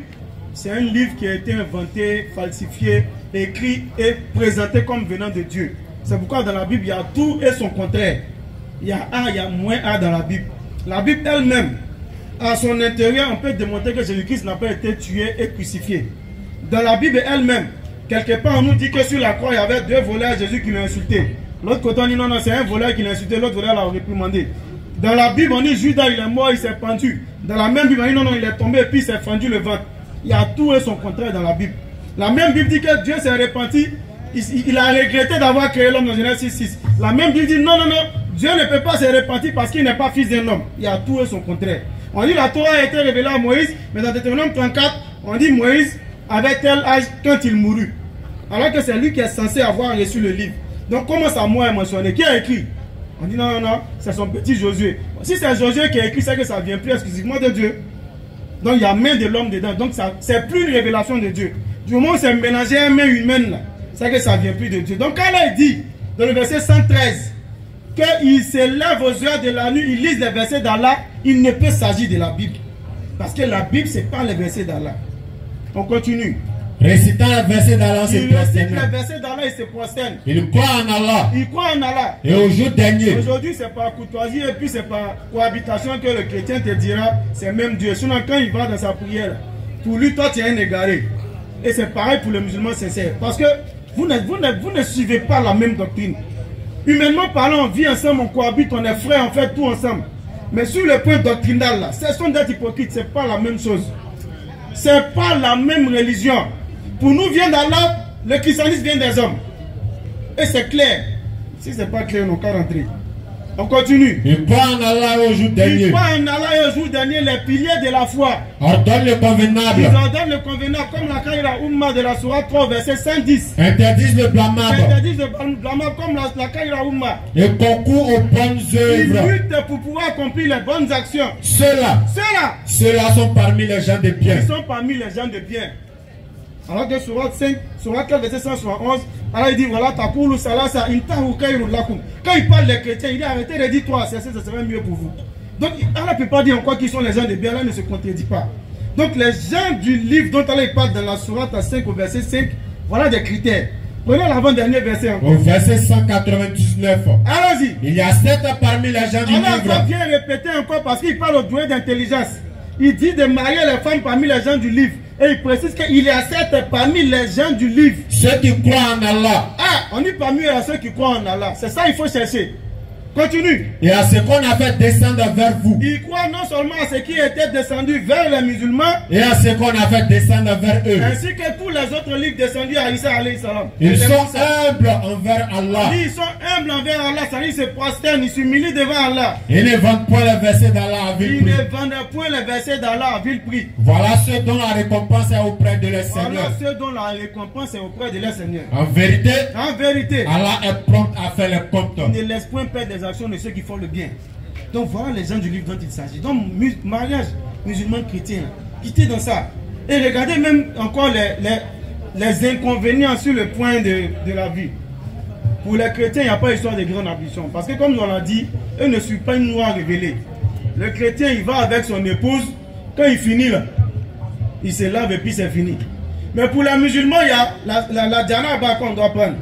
c'est un livre qui a été inventé, falsifié, écrit et présenté comme venant de Dieu. C'est pourquoi dans la Bible, il y a tout et son contraire. Il y a A, il y a moins A dans la Bible. La Bible elle-même, à son intérieur, on peut démontrer que Jésus-Christ n'a pas été tué et crucifié. Dans la Bible elle-même, quelque part on nous dit que sur la croix, il y avait deux voleurs, Jésus qui l'a insulté. L'autre côté on dit non, non, c'est un voleur qui l'a insulté, l'autre voleur l'a réprimandé. Dans la Bible, on dit Judas, il est mort, il s'est pendu. Dans la même Bible, on dit non, non, il est tombé et puis il s'est fendu le ventre. Il y a tout et son contraire dans la Bible. La même Bible dit que Dieu s'est repenti, il a regretté d'avoir créé l'homme dans Genèse 6. La même Bible dit non, non, non, Dieu ne peut pas se repentir parce qu'il n'est pas fils d'un homme. Il y a tout et son contraire. On dit la Torah a été révélée à Moïse, mais dans Deutéronome 34, on dit Moïse avait tel âge quand il mourut. Alors que c'est lui qui est censé avoir reçu le livre. Donc comment sa mort est mentionnée? Qui a écrit? On dit non, non, non, c'est son petit Josué. Si c'est Josué qui a écrit ça, que ça vient plus exclusivement de Dieu. Donc il y a main de l'homme dedans. Donc c'est plus une révélation de Dieu. Du moment où c'est mélangé à main humaine, là, c'est que ça vient plus de Dieu. Donc quand il dit, dans le verset 113, qu'il se lève aux heures de la nuit, il lit les versets d'Allah, il ne peut s'agir de la Bible. Parce que la Bible, c'est pas les versets d'Allah. On continue. Récitant le verset d'Allah, c'est prosterne. Le verset d'Allah, il se prosterne. Il croit en Allah. Il croit en Allah. Et au jour dernier. Aujourd'hui, c'est par courtoisie et puis c'est par cohabitation que le chrétien te dira, c'est même Dieu. Sinon, quand il va dans sa prière, pour lui, toi, tu es un égaré. Et c'est pareil pour le musulman sincère. Parce que vous ne suivez pas la même doctrine. Humainement parlant, on vit ensemble, on cohabite, on est frères, on fait tout ensemble. Mais sur le point doctrinal, là, cessons d'être hypocrite, c'est pas la même chose. C'est pas la même religion. Pour nous, vient d'Allah, le christianisme vient des hommes. Et c'est clair. Si c'est pas clair, on n'a qu'à rentrer. On continue. Il croit en Allah au jour dernier. Il croit en Allah et au jour dernier, les piliers de la foi. Ordonne le convenable. Ils ordonnent le convenable, comme la Kaïra Oumma de la Sourate 3, verset 110. Interdisent le blâmable. Interdisent le blâmable, comme la Kaïra Oumma. Et concourt aux bonnes œuvres. Ils luttent pour pouvoir accomplir les bonnes actions. Ceux-là sont parmi les gens de bien. Ils sont parmi les gens de bien. Alors que Sourate 5, Sourate 4, verset 171, alors il dit voilà, takoulou salasa intahu kairul lakum. Quand il parle des chrétiens, il dit arrêtez de dire toi, ça serait mieux pour vous. Donc Allah ne peut pas dire en quoi qu'ils sont les gens de bien, Allah ne se contredit pas. Donc les gens du livre dont Allah parle dans la Sourate 5 au verset 5, voilà des critères. Prenez l'avant-dernier verset encore. Au verset 199. Allons-y. Il y a 7 parmi les gens du livre. Allah vient répéter encore parce qu'il parle au doué d'intelligence. Il dit de marier les femmes parmi les gens du livre. Et il précise qu'il y a 7 parmi les gens du livre. Ceux qui croient en Allah. Ah, on dit parmi ceux qui croient en Allah. C'est ça qu'il faut chercher. Continue. Et à ce qu'on a fait descendre vers vous. Il croit non seulement à ce qui était descendu vers les musulmans. Et à ce qu'on a fait descendre vers eux. Ainsi que tous les autres livres descendus à Isa alayhi salam. Ils sont humbles envers Allah. Ils sont humbles envers Allah. C'est-à-dire ils se prosternent, ils s'humilient devant Allah. Ils ne vendent point les versets d'Allah à vil prix. Ils ne vendent point les versets d'Allah à vil prix. Voilà ceux dont la récompense est auprès de leur Seigneur. Voilà ceux dont la récompense est auprès de leur Seigneur. En vérité, Allah est prompt à faire les comptes. Il ne laisse point perdre des actions de ceux qui font le bien. Donc voilà les gens du livre dont il s'agit. Donc mariage musulman chrétien, quittez dans ça. Et regardez même encore les inconvénients sur le point de la vie. Pour les chrétiens, il n'y a pas histoire de grande ambition. Parce que comme on l'a dit, eux ne suivent pas une loi révélée. Le chrétien, il va avec son épouse. Quand il finit là, il se lave et puis c'est fini. Mais pour les musulmans, il y a la djanaba qu'on doit prendre.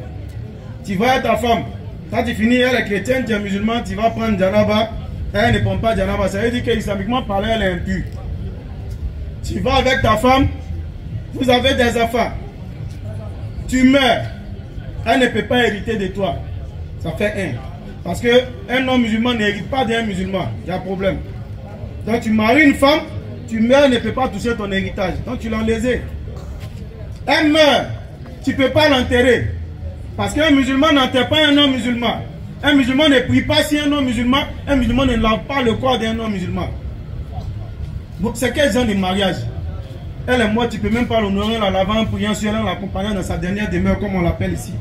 Tu vas à ta femme. Quand tu finis, elle est chrétienne, tu es musulman, tu vas prendre djanaba. Elle ne prend pas djanaba. Ça veut dire qu'islamiquement parlant, elle est impure. Tu vas avec ta femme, vous avez des enfants. Tu meurs. Elle ne peut pas hériter de toi. Ça fait un. Parce qu'un homme musulman n'hérite pas d'un musulman. Il y a un problème. Donc tu maries une femme, tu meurs, elle ne peut pas toucher ton héritage. Donc tu l'as lésé. Elle meurt. Tu ne peux pas l'enterrer. Parce qu'un musulman n'enterre pas un homme musulman. Un musulman ne prie pas si un homme musulman. Un musulman ne lave pas le corps d'un homme musulman. C'est quel genre de mariage? Elle et moi, tu ne peux même pas l'honorer en la lavant, en priant sur elle, en l'accompagnant dans sa dernière demeure, comme on l'appelle ici.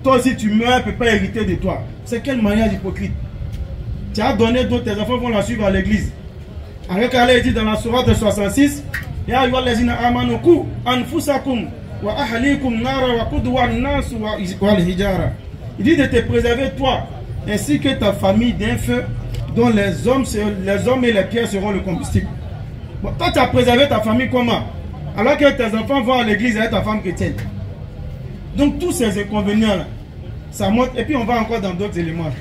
Toi aussi, tu meurs, elle ne peut pas hériter de toi. C'est quel mariage hypocrite? Tu as donné, donc tes enfants vont la suivre à l'église. Avec Allah, il dit dans la sourate 66, Ya ayyuhallazina amanu qu anfusakum wa ahlikum nara wa qudwa an-nas wal hijara. Il dit de te préserver toi ainsi que ta famille d'un feu dont les hommes et les pierres seront le combustible. Bon, toi tu as préservé ta famille comment? Alors que tes enfants vont à l'église avec ta femme chrétienne. Donc tous ces inconvénients là, ça montre. Et puis on va encore dans d'autres éléments.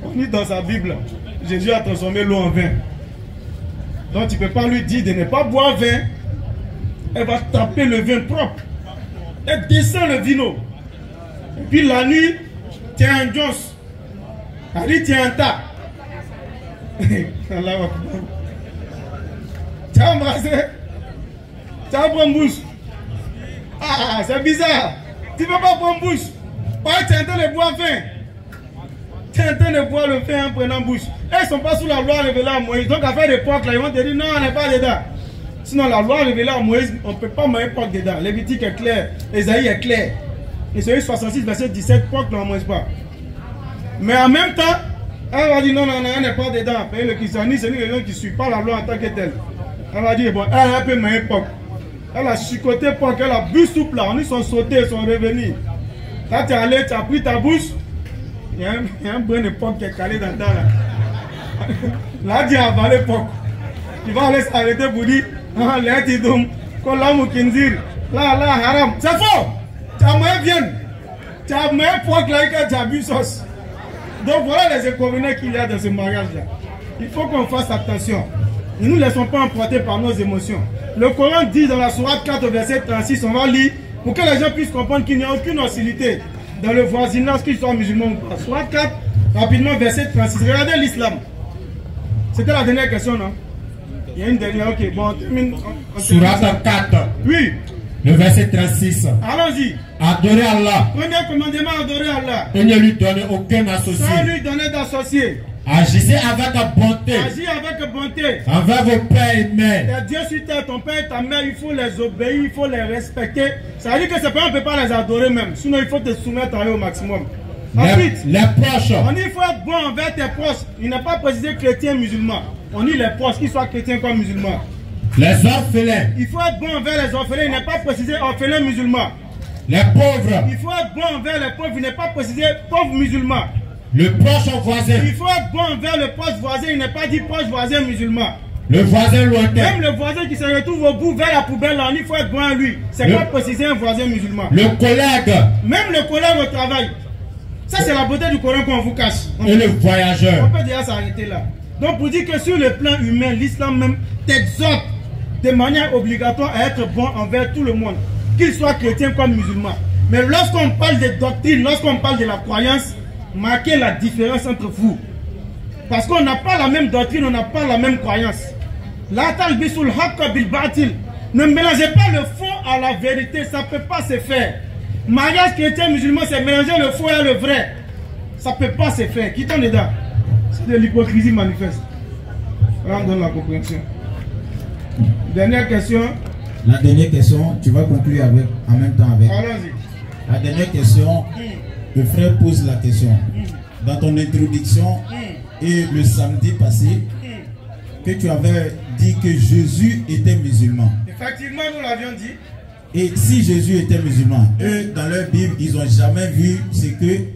On est dans sa Bible. Jésus a transformé l'eau en vin. Donc tu ne peux pas lui dire de ne pas boire vin. Elle va taper le vin propre. Elle descend le vino. Et puis la nuit, tu as un Jones. La nuit, tu as un tas. Tu as embrassé. Tu as pris en bouche. Ah, c'est bizarre. Tu ne peux pas prendre bouche. Parce que tu es en train de boire vin. Tu es en train de boire le vin en prenant bouche. Elles ne sont pas sous la loi révélée à Moïse. Donc à faire des porcs là, ils vont te dire non, on n'est pas dedans. Sinon la loi révélée à Moïse, on ne peut pas mettre porc dedans. Lévitique est clair. Ésaïe est clair. Ésaïe 66, verset 17, porc là, on ne mange pas. Mais en même temps, elle va dire non, elle n'est pas dedans. Le christianisme, c'est quelqu'un qui ne suit pas la loi en tant que tel. Elle va dire, bon, elle a un peu ma époque. Elle a chicoté pour qu'elle a bu souple là. Ils sont sautés, ils sont revenus. Quand tu es allé, tu as pris ta bouche. Il y a un bon époque qui est calé dans ta là. Là, tu as avalé l'époque. Tu vas aller s'arrêter pour dire, ah, les tidum, qu'on l'a moukinzir. Là, haram. C'est faux. Tu as moyen bien. Tu as moyen époque là que tu as bu sauce. Donc voilà les inconvénients qu'il y a dans ce mariage-là. Il faut qu'on fasse attention. Ne nous laissons pas emporter par nos émotions. Le Coran dit dans la sourate 4 verset 36, on va lire pour que les gens puissent comprendre qu'il n'y a aucune hostilité dans le voisinage, qu'ils soient musulmans ou pas. Sourate 4, rapidement verset 36. Regardez l'islam. C'était la dernière question, non? Il y a une dernière, ok. Bon, on termine. Sourate 4. Oui. Le verset 36. Allons-y. Adorez Allah. Premier commandement, adorer Allah. Et ne lui donnez aucun associé. Sans lui donner d'associé. Agissez avec bonté. Agis avec bonté. Envers vos pères et mères. Tes dieux sur terre, ton père et ta mère, il faut les obéir, il faut les respecter. Ça veut dire que ces parents, on ne peut pas les adorer même. Sinon, il faut te soumettre à eux au maximum. Ensuite, les proches. On dit qu'il faut être bon envers tes proches. Il n'est pas précisé chrétien musulman. On dit les proches, qu'ils soient chrétiens comme musulmans. Les orphelins. Il faut être bon envers les orphelins. Il n'est pas précisé orphelins musulmans. Les pauvres. Il faut être bon envers les pauvres. Il n'est pas précisé pauvres musulmans. Le proche voisin. Il faut être bon envers le proche voisin. Il n'est pas dit proche voisin musulman. Le voisin lointain. Même le voisin qui se retrouve au bout vers la poubelle, là, il faut être bon à lui. C'est pas préciser un voisin musulman. Le collègue. Même le collègue au travail. Ça, c'est la beauté du Coran qu'on vous cache. Et le voyageur. On peut déjà s'arrêter là. Donc, pour dire que sur le plan humain, l'islam même t'exhorte de manière obligatoire à être bon envers tout le monde, qu'il soit chrétien comme musulman. Mais lorsqu'on parle de doctrine, lorsqu'on parle de la croyance, marquez la différence entre vous. Parce qu'on n'a pas la même doctrine, on n'a pas la même croyance. La talbisul haqqa bil batil. Ne mélangez pas le faux à la vérité, ça ne peut pas se faire. Mariage chrétien musulman, c'est mélanger le faux et le vrai. Ça ne peut pas se faire. Qui t'en dedans? C'est de l'hypocrisie manifeste. Là, on donne la compréhension. Dernière question. La dernière question, tu vas conclure avec, en même temps avec. Allons-y. La dernière question, le frère pose la question. Dans ton introduction et le samedi passé, que tu avais dit que Jésus était musulman. Effectivement, nous l'avions dit. Et si Jésus était musulman, eux, dans leur Bible, ils n'ont jamais vu ce que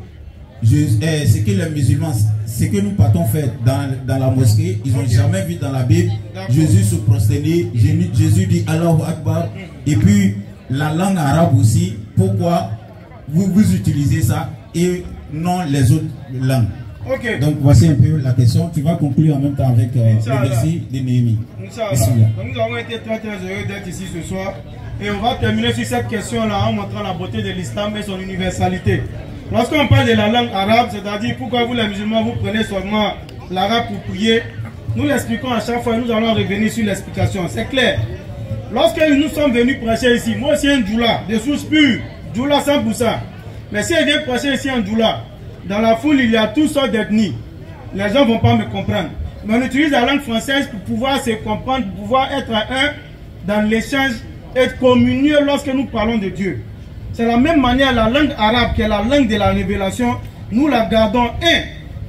les musulmans, ce que nous partons faire dans la mosquée, ils n'ont jamais vu dans la Bible Jésus se prosterner, Jésus dit Allahu Akbar, et puis la langue arabe aussi. Pourquoi vous utilisez ça et non les autres langues? Okay. Donc voici un peu la question. Tu vas conclure en même temps avec le verset de Néhémie. Donc nous avons été très heureux d'être ici ce soir. Et on va terminer sur cette question-là en montrant la beauté de l'islam et son universalité. Lorsqu'on parle de la langue arabe, c'est-à-dire pourquoi vous les musulmans vous prenez seulement l'arabe pour prier, nous l'expliquons à chaque fois et nous allons revenir sur l'explication. C'est clair. Lorsque nous sommes venus prêcher ici, moi aussi un djoula, de source pure, djoula 100%. Mais si je viens prêcher ici en djoula, dans la foule il y a toutes sortes d'ethnies. Les gens ne vont pas me comprendre. Mais on utilise la langue française pour pouvoir se comprendre, pour pouvoir être un dans l'échange, être communieux lorsque nous parlons de Dieu. C'est la même manière, la langue arabe, qui est la langue de la révélation, nous la gardons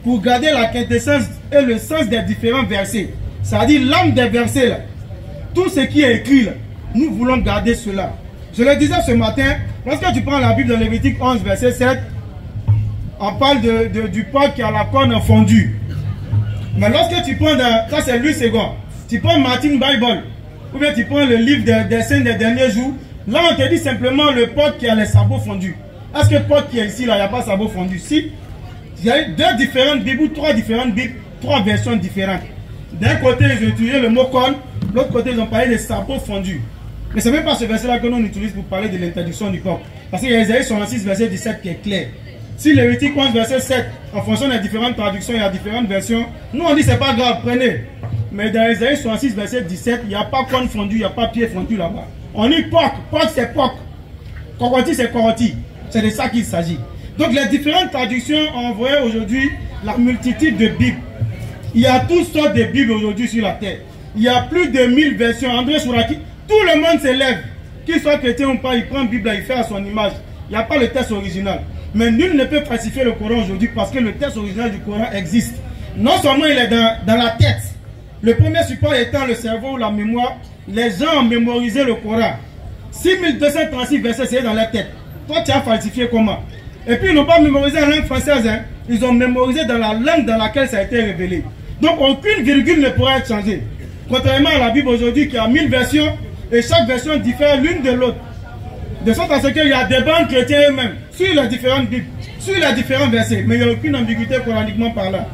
pour garder la quintessence et le sens des différents versets. C'est-à-dire l'âme des versets, là. Tout ce qui est écrit, là, nous voulons garder cela. Je le disais ce matin, lorsque tu prends la Bible dans Lévitique 11, verset 7, on parle du porc qui a la corne fondue. Mais lorsque tu prends, ça c'est Louis II, tu prends Martin Bible, ou bien tu prends le livre des scènes des derniers jours, là on te dit simplement le porc qui a les sabots fondus. Est-ce que le porc qui est ici, là, il n'y a pas de sabots fondus? Si, il y a deux différentes Bibles, ou trois différentes Bibles, trois versions différentes. D'un côté, ils ont utilisé le mot corne, de l'autre côté, ils ont parlé de sabots fondus. Mais ce n'est même pas ce verset-là que nous on utilise pour parler de l'interdiction du porc. Parce qu'il y a Isaïe 66, verset 17 qui est clair. Si Lévitique 11, verset 7, en fonction des différentes traductions, il y a différentes versions, nous on dit c'est pas grave, prenez. Mais dans Isaïe 66, verset 17, il n'y a pas corne fondue, il n'y a pas pied fondu là-bas. On dit porc, porc c'est porc, coroti c'est coroti. C'est de ça qu'il s'agit. Donc les différentes traductions ont envoyé aujourd'hui la multitude de Bibles. Il y a toutes sortes de Bibles aujourd'hui sur la terre. Il y a plus de 1000 versions. André Souraki, tout le monde s'élève. Qu'il soit chrétien ou pas, il prend la Bible, il fait à son image. Il n'y a pas le texte original. Mais nul ne peut falsifier le Coran aujourd'hui parce que le texte original du Coran existe. Non seulement il est dans la tête, le premier support étant le cerveau ou la mémoire, les gens ont mémorisé le Coran. 6236 versets, c'est dans la tête. Toi, tu as falsifié comment? Et puis, ils n'ont pas mémorisé en langue française, hein. Ils ont mémorisé dans la langue dans laquelle ça a été révélé. Donc, aucune virgule ne pourra être changée. Contrairement à la Bible aujourd'hui qui a 1000 versions, et chaque version diffère l'une de l'autre. De sorte à ce qu'il y a des bancs chrétiens eux-mêmes, sur les différentes Bibles, sur les différents versets, mais il n'y a aucune ambiguïté coraniquement parlant.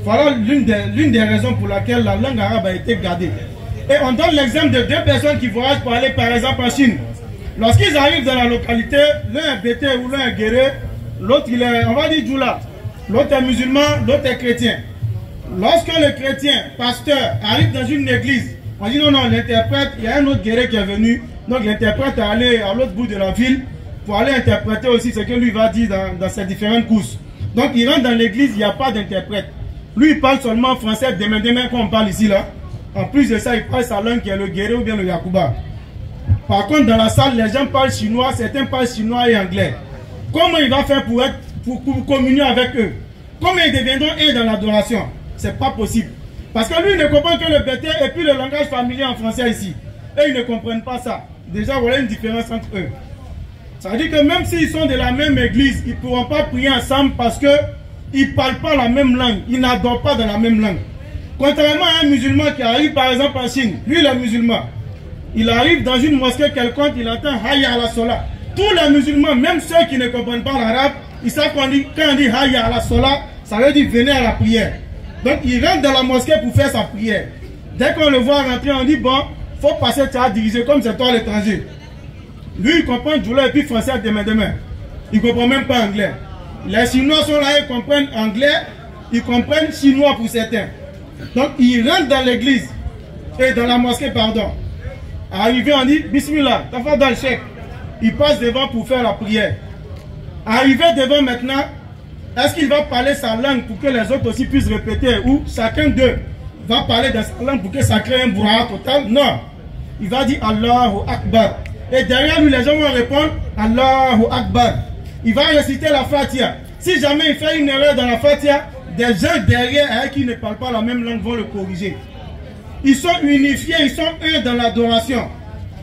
Voilà l'une des raisons pour laquelle la langue arabe a été gardée. Et on donne l'exemple de deux personnes qui voyagent pour aller par exemple en Chine. Lorsqu'ils arrivent dans la localité, l'un est bété ou l'un est guéré, l'autre il est, on va dire djoula. L'autre est musulman, l'autre est chrétien. Lorsque le chrétien, pasteur, arrive dans une église, on dit non, l'interprète, il y a un autre guéri qui est venu. Donc l'interprète est allé à l'autre bout de la ville pour aller interpréter aussi ce que lui va dire dans ses différentes courses. Donc il rentre dans l'église, il n'y a pas d'interprète. Lui il parle seulement français, demain comme on parle ici là. En plus de ça, il parle sa langue qui est le guéri ou bien le yakuba. Par contre, dans la salle, les gens parlent chinois, certains parlent chinois et anglais. Comment il va faire pour communier avec eux? Comment ils deviendront un dans l'adoration? C'est pas possible. Parce que lui, il ne comprend que le bété et puis le langage familier en français ici. Et ils ne comprennent pas ça. Déjà, voilà une différence entre eux. Ça veut dire que même s'ils sont de la même église, ils ne pourront pas prier ensemble parce qu'ils ne parlent pas la même langue. Ils n'adorent pas dans la même langue. Contrairement à un musulman qui arrive par exemple en Chine, lui il est musulman. Il arrive dans une mosquée quelconque, il entend Hayya ala Salah. Tous les musulmans, même ceux qui ne comprennent pas l'arabe, ils savent quand on dit Hayya ala Salah, ça veut dire venez à la prière. Donc il rentre dans la mosquée pour faire sa prière. Dès qu'on le voit rentrer, on dit bon, faut passer, tu as dirigé comme c'est toi l'étranger. Lui il comprend djoula et puis français demain. Il ne comprend même pas anglais. Les Chinois sont là, ils comprennent anglais, ils comprennent chinois pour certains. Donc il rentre dans l'église et dans la mosquée, pardon. Arrivé, on dit Bismillah, t'as fait dans le chèque. Il passe devant pour faire la prière. Arrivé devant maintenant, est-ce qu'il va parler sa langue pour que les autres aussi puissent répéter ou chacun d'eux va parler de sa langue pour que ça crée un brouhaha total? Non. Il va dire Allahu Akbar. Et derrière lui, les gens vont répondre Allahu Akbar. Il va réciter la Fatiha. Si jamais il fait une erreur dans la Fatiha, des gens derrière qui ne parlent pas la même langue vont le corriger. Ils sont unifiés, ils sont un dans l'adoration.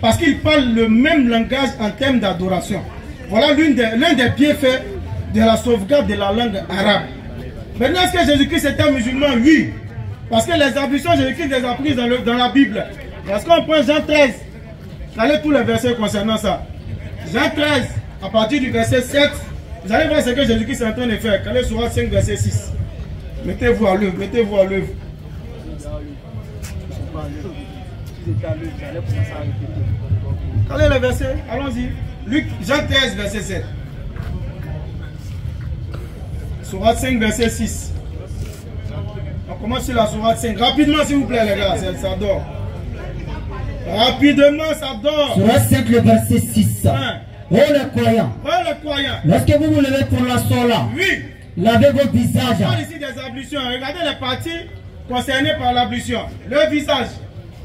Parce qu'ils parlent le même langage en termes d'adoration. Voilà l'un des bienfaits de la sauvegarde de la langue arabe. Maintenant, est-ce que Jésus-Christ était musulman? Oui. Parce que les ablutions, Jésus-Christ les a prises dans la Bible. Est-ce qu'on prend Jean 13? Regardez tous les versets concernant ça. Jean 13, à partir du verset 7, vous allez voir ce que Jésus-Christ est en train de faire. Regardez sur 5, verset 6. Mettez-vous à l'œuvre, mettez-vous à l'œuvre. Regardez le verset, allons-y. Jean 13, verset 7. Sourate 5, verset 6. On commence sur la sourate 5. Rapidement, s'il vous plaît, les gars, ça dort. Rapidement, ça dort. Sourate 5, le verset 6. Hein? Oh les croyants. Oh les croyants. Lorsque vous vous levez pour la sola, oui. Lavez vos visages. On parle ici des ablutions. Regardez les parties concernées par l'ablution. Le visage.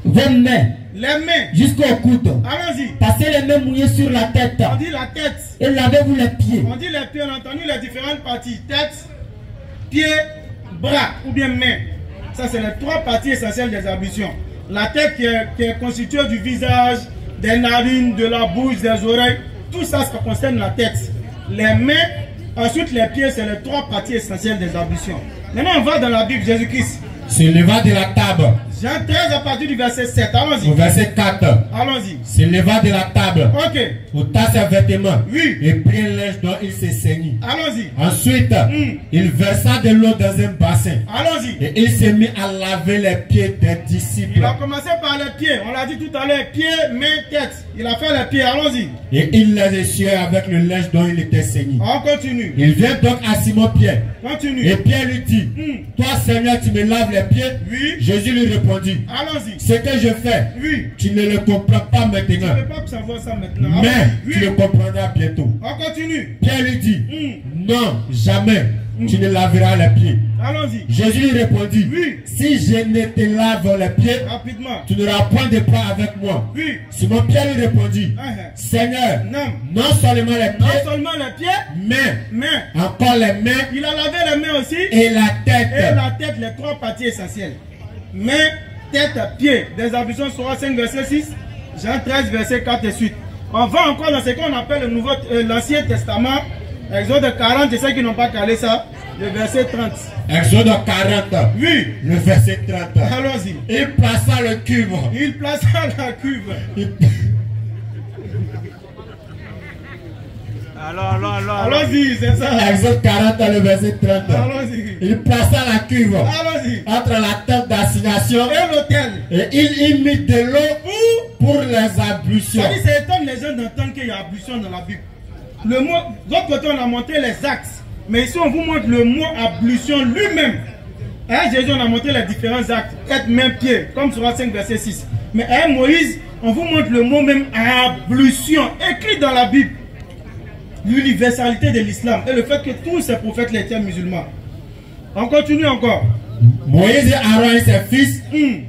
Vos mains. Les mains. Jusqu'au coude. Allons-y. Passez les mains mouillées sur la tête. On dit la tête. Et lavez-vous les pieds. On dit les pieds, on a entendu les différentes parties. Tête, pieds, bras ou bien mains. Ça, c'est les trois parties essentielles des ablutions. La tête qui est constituée du visage, des narines, de la bouche, des oreilles. Tout ça, ça concerne la tête. Les mains, ensuite les pieds, c'est les trois parties essentielles des ablutions. Maintenant, on va dans la Bible, Jésus-Christ. Se leva de la table. Jean 13 à partir du verset 7. Allons-y. Au verset 4. Allons-y. Se leva de la table. Ok. Ôta ses vêtements. Oui. Et prit un linge dont il s'est saigné. Allons-y. Ensuite, il versa de l'eau dans un bassin. Allons-y. Et il s'est mis à laver les pieds des disciples. Il a commencé par les pieds. On l'a dit tout à l'heure. Pieds, mains, tête. Il a fait les pieds. Allons-y. Et il les essuyait avec le linge dont il était saigné. On continue. Il vient donc à Simon Pierre. Continue. Et Pierre lui dit, toi Seigneur, tu me laves les pieds? Oui. Jésus lui répond, répondit, allons-y. ce que je fais, Oui. tu ne le comprends pas Tu ne maintenant, peux pas savoir ça maintenant. mais Oui. tu le comprendras bientôt. On continue. Pierre lui dit, non, jamais, tu ne laveras les pieds. Allons-y. Jésus lui répondit, Oui. si je ne te lave les pieds, Rapidement. tu n'auras point de pain avec moi. Oui. Simon Pierre lui répondit, Seigneur, Non. non seulement les Non pieds, seulement les pieds, mais mais encore les mains il a lavé les mains aussi. et la tête. Et la tête, les trois parties essentielles. Mains, tête, pied. Des ablutions sera 5 verset 6. Jean 13 verset 4 et suite. On va encore dans ce qu'on appelle l'Ancien Testament. Exode 40, et ceux qui n'ont pas calé ça, le verset 30. Exode 40. Oui. Le verset 30. Allons-y. Il plaça le cuve. Il plaça la cuve. Allons-y, c'est ça. Exode 40, le verset 30. Allons-y. Il plaça la cuve Allons-y. entre la tente d'assignation Et l'autel. et il y mit de l'eau pour les ablutions. Ça dit, c'est étonnant les gens d'entendre qu'il y a ablution dans la Bible. Le mot, d'autre côté, on a montré les actes. Mais ici, on vous montre le mot ablution lui-même. À Jésus, on a montré les différents actes. Tête, main, pied, comme sur 5 verset 6. Mais à Moïse, on vous montre le mot même ablution, écrit dans la Bible. L'universalité de l'islam et le fait que tous ces prophètes étaient musulmans. On continue encore. Moïse et Aaron et ses fils,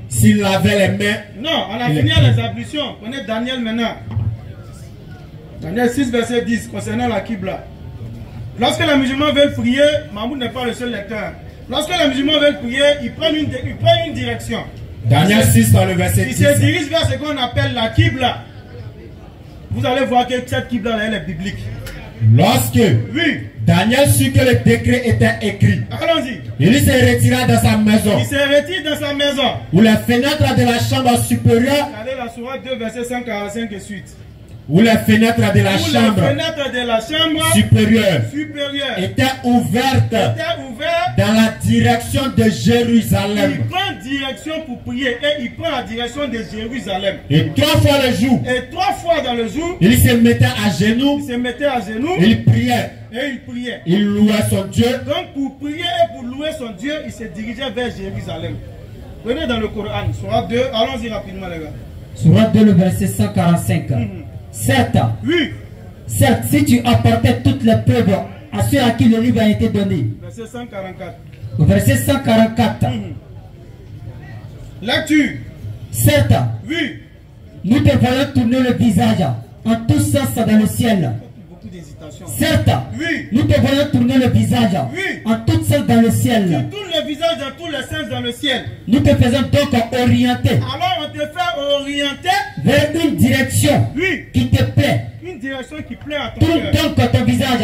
s'ils lavaient les mains. Non, on a fini les ablutions. On est Daniel maintenant. Daniel 6 verset 10 concernant la Qibla. Lorsque les musulmans veulent prier, Mahmoud n'est pas le seul lecteur. Lorsque les musulmans veulent prier, ils prennent une direction. Daniel 6 dans le verset 10. Ils se dirigent vers ce qu'on appelle la Qibla. Vous allez voir que cette Qibla là, elle est biblique. Lorsque Daniel sut que le décret était écrit, allons-y. Il se retira dans sa maison. Il se retire dans sa maison. Où les fenêtres de la chambre supérieure. Regardez la sourate 2 verset 145 et suite. Où les fenêtres de la chambre supérieure étaient ouvertes dans la direction de Jérusalem. Il prend direction pour prier et il prend la direction de Jérusalem. Et 3 fois le jour, et 3 fois dans le jour, il se mettait à genoux. Il se mettait à genoux. Il priait. Et il priait. Il louait son Dieu. Donc pour prier et pour louer son Dieu, il se dirigeait vers Jérusalem. Venez dans le Coran, Sourate 2, allons-y rapidement les gars. Sourate 2, le verset 145. Certes, certes, si tu apportais toutes les preuves à ceux à qui le livre a été donné. Verset 144. Au verset 144. Lecture. Certes, nous te voyons tourner le visage en tous sens dans le ciel. Certes, nous te voyons tourner le visage en tous sens dans le ciel. Tu tournes le visage dans tous les sens dans le ciel. Nous te faisons donc orienter. Alors on te fait orienter vers une direction qui te plaît. Une direction qui plaît à ton cœur. Tourne donc ton visage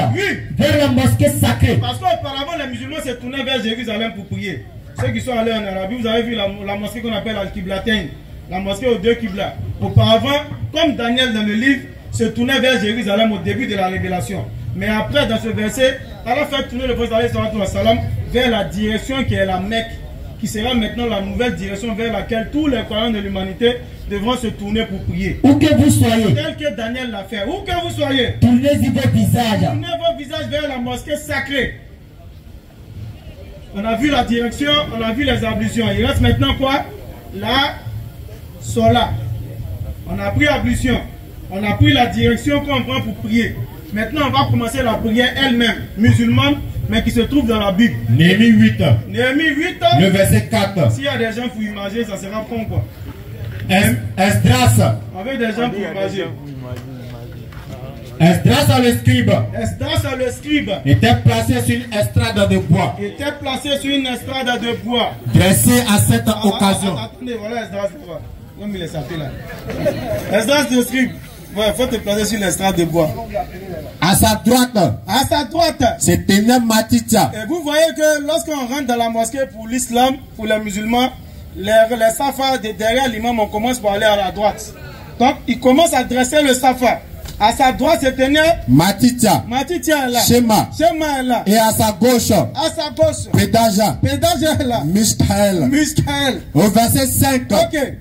vers la mosquée sacrée. Parce qu'auparavant les musulmans se tournaient vers Jérusalem pour prier. Ceux qui sont allés en Arabie, vous avez vu la mosquée qu'on appelle Al-Qiblatain, la mosquée aux 2 Qibla. Auparavant, comme Daniel dans le livre, se tournait vers Jérusalem au début de la révélation. Mais après, dans ce verset, Allah fait tourner le prophète vers la direction qui est la Mecque, qui sera maintenant la nouvelle direction vers laquelle tous les croyants de l'humanité devront se tourner pour prier. Où que vous soyez, tel que Daniel l'a fait, où que vous soyez, tournez-y vos visages. Tournez vos visages vers la mosquée sacrée. On a vu la direction, on a vu les ablutions. Il reste maintenant quoi? La sola. On a pris ablution. On a pris la direction qu'on prend pour prier. Maintenant, on va commencer la prière elle-même, musulmane, mais qui se trouve dans la Bible. Néhémie 8. Néhémie 8. Le verset 4. S'il y a des gens pour imaginer, ça sera con quoi. Esdras. Avec des gens pour imaginer. Esdras le scribe. Esdras le scribe. Était placé sur une estrade de bois. Était placé sur une estrade de bois. Dressé à cette occasion. Attendez, voilà Esdras de bois. Comme il est sapé là. Esdras le scribe. Ouais, faut te placer sur l'estrade de bois. À sa droite. À sa droite. Se tenait Matitya. Et vous voyez que lorsqu'on rentre dans la mosquée pour l'islam, pour les musulmans, les safas de derrière l'imam, on commence par aller à la droite. Donc, il commence à dresser le safa. À sa droite se tenait Matitya. Matitya est là. Shema. Shema est là. Et à sa gauche. À sa gauche. Pedaja. Pedaja est là. Mishkaël. Mishkaël. Au verset 5. Ok.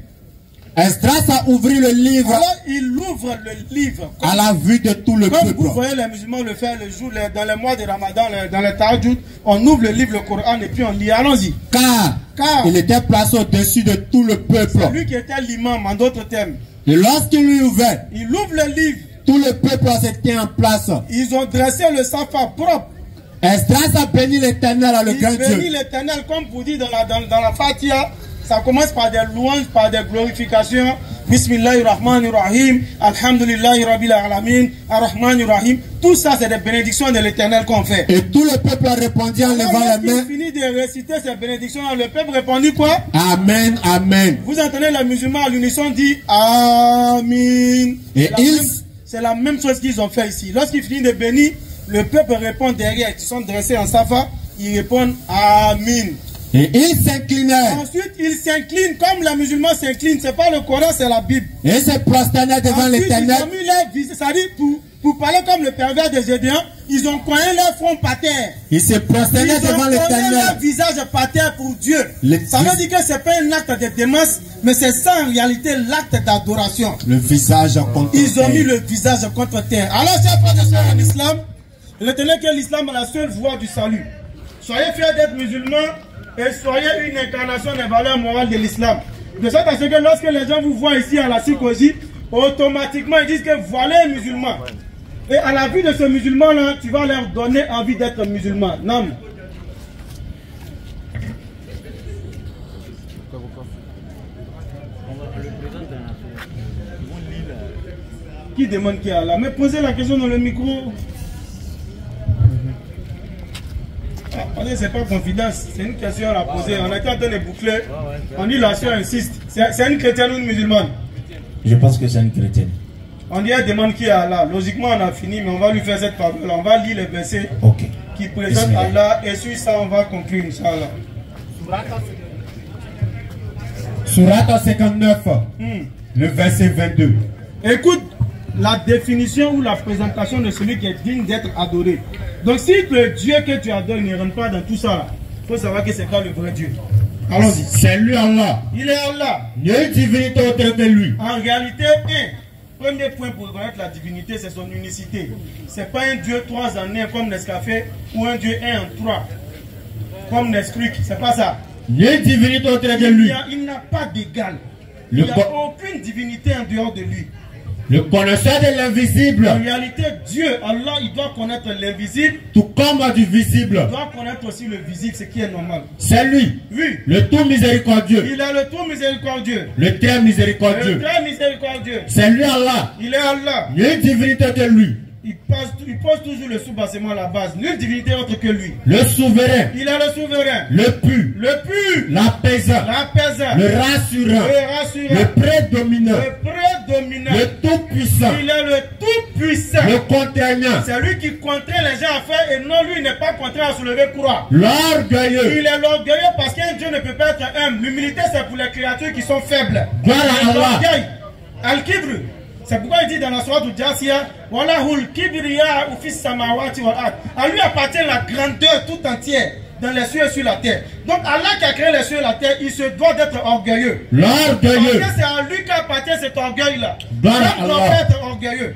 Esdras a ouvert le livre. Alors il ouvre le livre. À la vue de tout le Comme peuple. vous voyez les musulmans le faire le jour, dans les mois de Ramadan, dans le Tahajjud, on ouvre le livre, le Coran, et puis on lit. Allons-y. Car il était placé au-dessus de tout le peuple. C'est lui qui était l'imam, en d'autres termes. Et lorsqu'il lui ouvrait, il ouvre le livre. Tout le peuple se tient en place. Ils ont dressé le safa propre. Esdras a béni l'Éternel, le grand Dieu. Il bénit l'Éternel, comme vous dites dans la Fatiha. Ça commence par des louanges, par des glorifications. Bismillahirrahmanirrahim. Alhamdulillahi Rabbil Alamin. Arrahmanirrahim. Tout ça, c'est des bénédictions de l'Éternel qu'on fait. Et tout le peuple a répondu en levant les mains. Il finit de réciter ces bénédictions. Le peuple répondit quoi? Amen, amen. Vous entendez les musulmans à l'unisson dire Amin. Et c'est la même chose qu'ils ont fait ici. Lorsqu'ils finissent de bénir, le peuple répond derrière. Ils sont dressés en safa. Ils répondent Amin. Et ils s'inclinaient. Ensuite, ils s'inclinent comme les musulmans s'inclinent. Ce n'est pas le Coran, c'est la Bible. Et ils se prosternaient devant l'Éternel. C'est-à-dire, pour parler comme le pervers des Gédéons, ils ont coigné leur front par terre. Ils se prosternaient devant l'Éternel. Ils ont coigné leur visage par terre pour Dieu. Ça veut dire que ce n'est pas un acte de démence, mais c'est ça en réalité l'acte d'adoration. Le visage contre terre. Ils ont mis le visage contre terre. Alors, chers frères et sœurs en islam, retenez que l'islam est la seule voie du salut. Soyez fiers d'être musulmans. Et soyez une incarnation des valeurs morales de l'islam. De sorte à ce que lorsque les gens vous voient ici à la Sikoji, automatiquement ils disent que voilà un musulman. Et à la vue de ce musulman-là, tu vas leur donner envie d'être musulman. Non. Qui demande qui est Allah? Mais posez la question dans le micro. C'est pas confidence, c'est une question à poser. On était en train de boucler. On dit la soeur insiste. C'est une chrétienne ou une musulmane? Je pense que c'est une chrétienne. On dit elle demande qui est Allah. Logiquement on a fini, mais on va lui faire cette faveur. On va lire les versets qui présentent Allah et sur ça on va conclure, Inch'Allah. Surat 59, le verset 22. Écoute la définition ou la présentation de celui qui est digne d'être adoré. Donc si le Dieu que tu adores ne rentre pas dans tout ça, il faut savoir que ce n'est pas le vrai Dieu. Allons-y. C'est lui Allah. Il est Allah. Il y a une divinité autre que lui. En réalité, premier point pour reconnaître la divinité, c'est son unicité. Ce n'est pas un Dieu 3 en 1 comme Nescafé ou un Dieu 1 en 3 comme Nesquik. C'est pas ça. Il y a une divinité autre que lui. Il n'a pas d'égal. Il n'y a aucune divinité en dehors de lui. Le connaisseur de l'invisible. En réalité, Dieu, Allah, il doit connaître l'invisible. Tout comme du visible. Il doit connaître aussi le visible, ce qui est normal. C'est lui. Oui. Le tout miséricordieux. Il est le tout miséricordieux. Le très miséricordieux. Le très miséricordieux. C'est lui Allah. Il est Allah. Il y a une divinité de lui. Il pose toujours le sous-bassement à la base. Nulle divinité autre que lui. Le souverain. Il est le souverain. Le pu. Le pu. L'apaisant. L'apaisant. Le rassurant. Le rassurant. Le prédominant. Le prédominant. Le tout-puissant. Il est le tout-puissant. Le contraignant. C'est lui qui contraint les gens à faire et non, lui n'est pas contraint à soulever courroie. L'orgueilleux. Il est l'orgueilleux parce qu'un Dieu ne peut pas être humble. L'humilité, c'est pour les créatures qui sont faibles. Gloire à Allah. Al-Kibr. C'est pourquoi il dit dans la sourate du Jassiya, Wallahul kibriya ou fis samawati wal ard. À lui appartient la grandeur tout entière dans les cieux et sur la terre. Donc Allah qui a créé les cieux et la terre, il se doit d'être orgueilleux. L'orgueilleux. Parce que c'est à lui qu'appartient cet orgueil-là. Gloire à Allah. Allah. Être orgueilleux.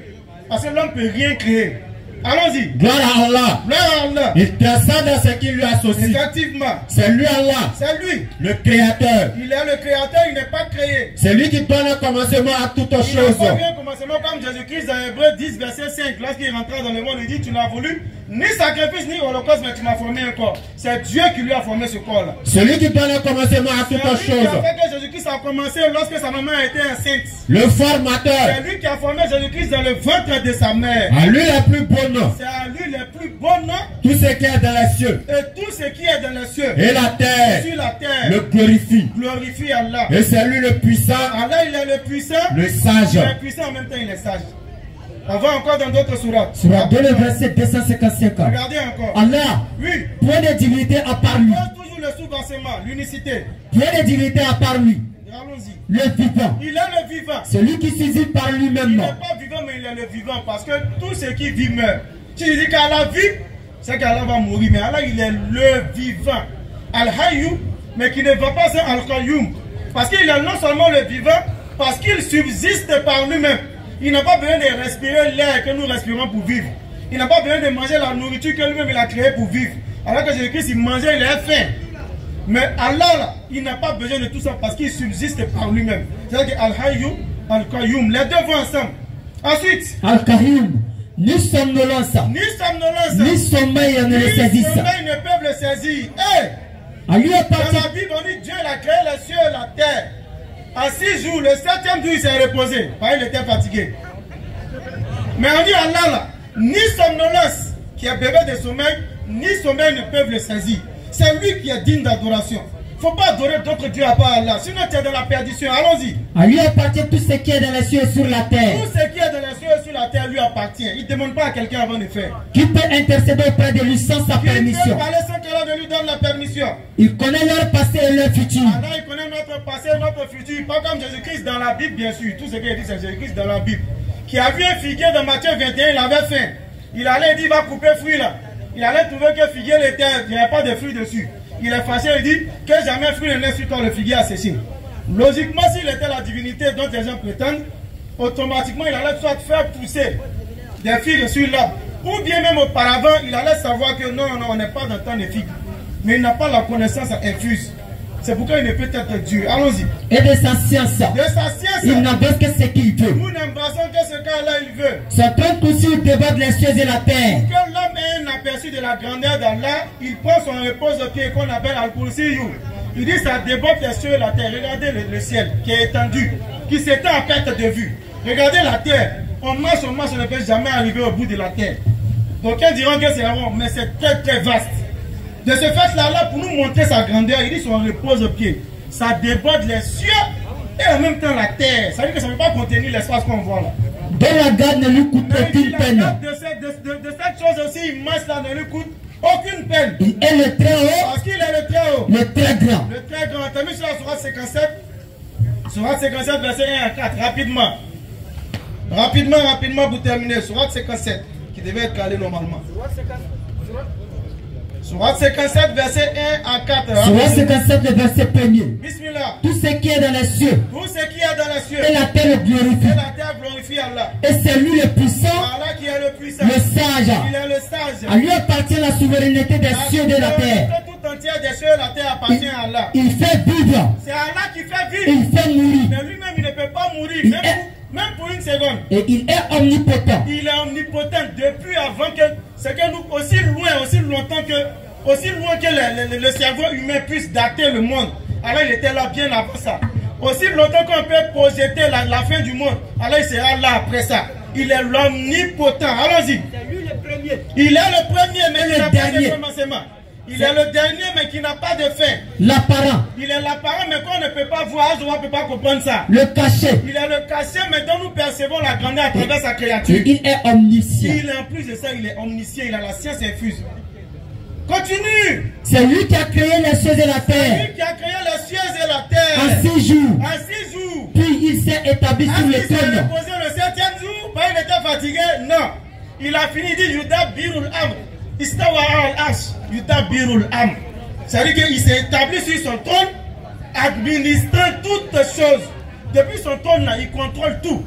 Parce que l'homme ne peut rien créer. Allons-y. Gloire à Allah. Gloire à Allah. Il descend dans ce qui lui associe. Effectivement. C'est lui Allah. C'est lui. Le créateur. Il est le créateur, il n'est pas créé. C'est lui qui donne un commencement à toute chose. Il n'a pas un commencement comme Jésus-Christ dans Hébreux 10, verset 5. Lorsqu'il rentra dans le monde, il dit, tu n'as voulu ni sacrifice ni holocauste, mais tu m'as formé un corps. C'est Dieu qui lui a formé ce corps-là. Celui qui donne un commencement à toute chose. C'est lui qui a fait que Jésus-Christ a commencé lorsque sa maman était enceinte. Le formateur. C'est lui qui a formé Jésus-Christ dans le ventre de sa mère. À lui le plus beau nom. C'est à lui le plus beau nom. Tout ce qui est dans les cieux. Et tout ce qui est dans les cieux. Et la terre. Sur la terre. Le glorifie. Glorifie Allah. Et c'est lui le puissant. Allah, il est le puissant. Le sage. Il est puissant en même temps, il est sage. On va encore dans d'autres sourates. Surat 2, le verset 255. Regardez encore. Allah, oui. point de divinité à part lui. Toujours le sous-bassement, l'unicité. Point de divinité à part lui. Allons-y. Le vivant. Il est le vivant. Celui qui subsiste par lui-même. Il n'est pas vivant, mais il est le vivant. Parce que tout ce qui vit meurt. Si tu dis qu'Allah vit, c'est qu'Allah va mourir. Mais Allah, il est le vivant. Al-Hayyum, mais qui ne va pas, c'est Al-Qayyum. Parce qu'il est non seulement le vivant, parce qu'il subsiste par lui-même. Il n'a pas besoin de respirer l'air que nous respirons pour vivre. Il n'a pas besoin de manger la nourriture que lui-même il a créée pour vivre. Alors que Jésus-Christ, il mangeait, il avait faim. Mais Allah, là, il n'a pas besoin de tout ça parce qu'il subsiste par lui-même. C'est-à-dire que Al-Hayyum, Al-Qayyum, les deux vont ensemble. Ensuite, Al-Qayyum, ni somnolence, ni sommeil ne le saisissent. Ni sommeil ne peuvent le saisir. Dans la Bible, on dit Dieu a créé les cieux et la terre. En 6 jours, le 7e jour, il s'est reposé. Il était fatigué. Mais on dit Allah, là, ni somnolence, qui est bébé de sommeil, ni sommeil ne peuvent le saisir. C'est lui qui est digne d'adoration. Il ne faut pas adorer d'autres dieux à part Allah. Sinon, tu es dans la perdition. Allons-y. À lui appartient tout ce qui est dans les cieux et sur la terre. Tout ce qui est dans les cieux et sur la terre lui appartient. Il ne demande pas à quelqu'un avant de faire. Qui peut intercéder auprès de lui sans sa permission. Qui peut parler sans qu'Allah lui donne la permission. Il connaît leur passé et leur futur. Allah, il connaît notre passé et notre futur. Pas comme Jésus-Christ dans la Bible, bien sûr. Tout ce qu'il dit, c'est Jésus-Christ dans la Bible. Qui a vu un figuier dans Matthieu 21, il avait faim. Il allait dire, il va couper fruit là. Il allait trouver que le figuier était, il n'y avait pas de fruits dessus. Il est fâché, il dit que jamais fruit ne naît sur toi, le figuier a séché. Logiquement, s'il était la divinité dont les gens prétendent, automatiquement il allait soit faire pousser des figues sur l'arbre. Ou bien même auparavant, il allait savoir que non, on n'est pas dans le temps des figues. Mais il n'a pas la connaissance infuse. C'est pourquoi il ne peut être Dieu. Allons-y. Et de sa science. Il n'embrasse que ce qu'il veut. Nous n'embrassons que ce qu'Allah il veut. Ça trompe aussi au débat de les cieux et la terre. Pour que l'homme ait un aperçu de la grandeur d'Allah, il prend son repose au pied qu'on appelle Al-Kursiyu. Il dit ça déborde les cieux et la terre. Regardez le ciel qui est étendu, qui s'étend à perte de vue. Regardez la terre. On marche, on ne peut jamais arriver au bout de la terre. Donc ils diront que c'est rond, mais c'est très très vaste. De ce fait-là, là, pour nous montrer sa grandeur, il dit son repose au pied. Ça déborde les cieux et en même temps la terre. Ça veut dire que ça ne peut pas contenir l'espace qu'on voit là. Dont la garde ne lui coûte aucune peine. De cette chose aussi immense là ne lui coûte aucune peine. Il est le très haut. Parce qu'il est le très haut. Le très grand. Le très grand. T'as mis sur la sourate 57. Sourate 57, verset 1 à 4. Rapidement. Rapidement pour terminer. Sourate 57. Qui devait être calé normalement. Sourate 57, verset 1 à 4. Sourate 57, le verset 1er. Bismillah. Tout ce qui est dans les cieux. Tout ce qui est dans les cieux. Et la terre le glorifie. Et la terre glorifie Allah. Et c'est lui le puissant. Allah qui est le puissant. Le sage. Il est le sage. À lui appartient la souveraineté des cieux et de la terre. Tout entier des cieux et de la terre appartient à Allah. Il fait vivre. C'est Allah qui fait vivre. Il fait mourir. Mais lui-même, il ne peut pas mourir. Même pour une seconde. Et il est omnipotent. Il est omnipotent depuis avant que, c'est que nous, aussi longtemps que le cerveau humain puisse dater le monde. Alors il était là bien avant ça. Aussi longtemps qu'on peut projeter la fin du monde. Alors il sera là après ça. Il est l'omnipotent. Allons-y. C'est lui le premier. Il est le premier, mais il n'a pas de commencement. Il est le dernier, mais qui n'a pas de fin. L'apparent. Il est l'apparent, mais qu'on ne peut pas voir, on ne peut pas comprendre ça. Le cachet. Il est le cachet, mais dont nous percevons la grandeur à travers sa créature. Et il est omniscient. Il est en plus de ça, il est omniscient, il a la science infuse. Continue. C'est lui qui a créé les cieux et la terre. C'est lui qui a créé les cieux et la terre. En 6 jours. En 6 jours. Puis il s'est établi sur le trône. Il s'est reposé le 7e jour. Il était fatigué. Non. Il a fini, il dit Yuda Birul Am. Istawa al-Ash. Yuda Birul Am. C'est-à-dire qu'il s'est établi sur son trône, administrant toutes choses. Depuis son trône, là, il contrôle tout.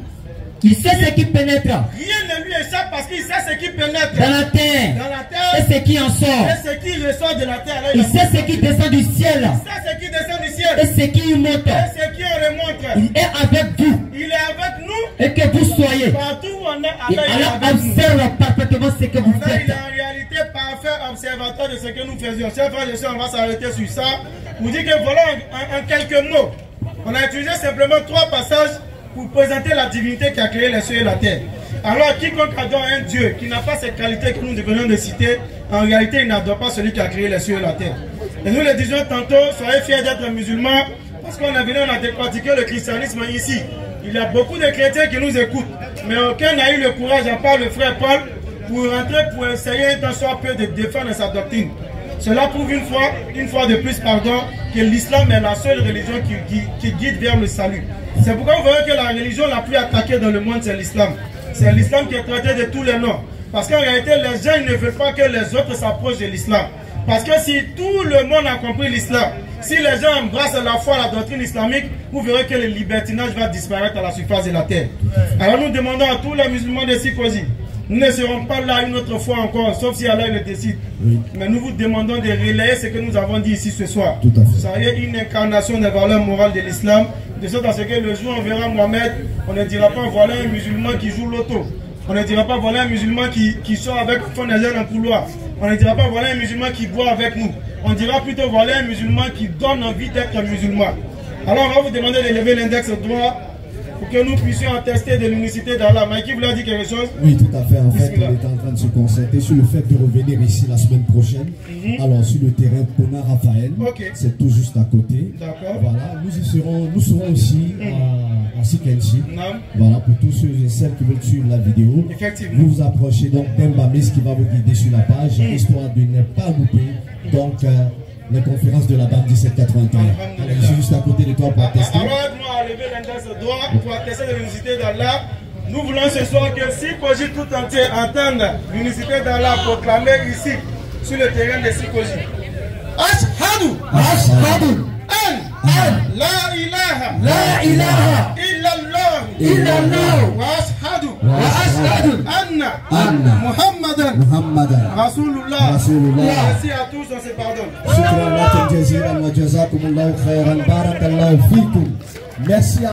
Il sait ce qui pénètre. Rien ne lui échappe parce qu'il sait ce qui pénètre. Dans la terre. Dans la terre. Et ce qui en sort. Et ce qui ressort de la terre. Là, il sait ce qui descend du ciel. Il sait ce qui descend du ciel. Et ce qui y monte. Et ce qui remonte. Il est avec vous. Il est avec nous. Et que vous soyez. Partout où on est, et Allah observe parfaitement ce que vous faites. Il est en réalité parfait observateur de ce que nous faisions. Chers frères et sœurs, on va s'arrêter sur ça. Vous dites que voilà en quelques mots. On a utilisé simplement 3 passages pour présenter la divinité qui a créé les cieux et la terre. Alors, quiconque adore un Dieu qui n'a pas ces qualités que nous venons de citer, en réalité, il n'adore pas celui qui a créé les cieux et la terre. Et nous le disions tantôt, soyez fiers d'être musulmans, parce qu'on est venu, on a décortiqué le christianisme ici. Il y a beaucoup de chrétiens qui nous écoutent, mais aucun n'a eu le courage, à part le frère Paul, pour rentrer, pour essayer tant soit peu de défendre sa doctrine. Cela prouve une fois de plus, que l'islam est la seule religion qui guide vers le salut. C'est pourquoi vous voyez que la religion la plus attaquée dans le monde, c'est l'islam. C'est l'islam qui est traité de tous les noms. Parce qu'en réalité, les gens ne veulent pas que les autres s'approchent de l'islam. Parce que si tout le monde a compris l'islam, si les gens embrassent la foi, la doctrine islamique, vous verrez que le libertinage va disparaître à la surface de la terre. Alors nous demandons à tous les musulmans de Sikosi, nous ne serons pas là une autre fois encore, sauf si Allah le décide. Oui. Mais nous vous demandons de relayer ce que nous avons dit ici ce soir. Tout à fait. Ça y est, une incarnation des valeurs morales de l'islam, de sorte à ce que le jour où on verra Mohamed, on ne dira pas voilà un musulman qui joue l'auto. On ne dira pas voilà un musulman qui sort avec fond des dans le couloir. On ne dira pas voilà un musulman qui boit avec nous. On dira plutôt voilà un musulman qui donne envie d'être musulman. Alors on va vous demander de lever l'index droit pour que nous puissions attester de l'unicité d'Allah. Mikey voulait dire quelque chose? Oui, tout à fait. En fait, on est en train de se concerter sur le fait de revenir ici la semaine prochaine. Alors, sur le terrain Pona Raphaël, c'est tout juste à côté. D'accord. Voilà, nous serons aussi à Sikensi. Voilà, pour tous ceux et celles qui veulent suivre la vidéo. Effectivement. Vous vous approchez donc d'Embamis qui va vous guider sur la page, histoire de ne pas louper. Donc, les conférences de la bande 1781. Alors, je suis juste à côté de toi pour attester. Alors, aide-moi à lever l'index droit pour attester de l'unicité d'Allah. Nous voulons ce soir que Sikoji tout entier entende l'unicité d'Allah proclamée ici, sur le terrain de Sikoji. Ashhadu an la ilaha illallah wa ashhadu anna Muhammadan Rasulullah. Merci à tous, on se pardonne. Merci.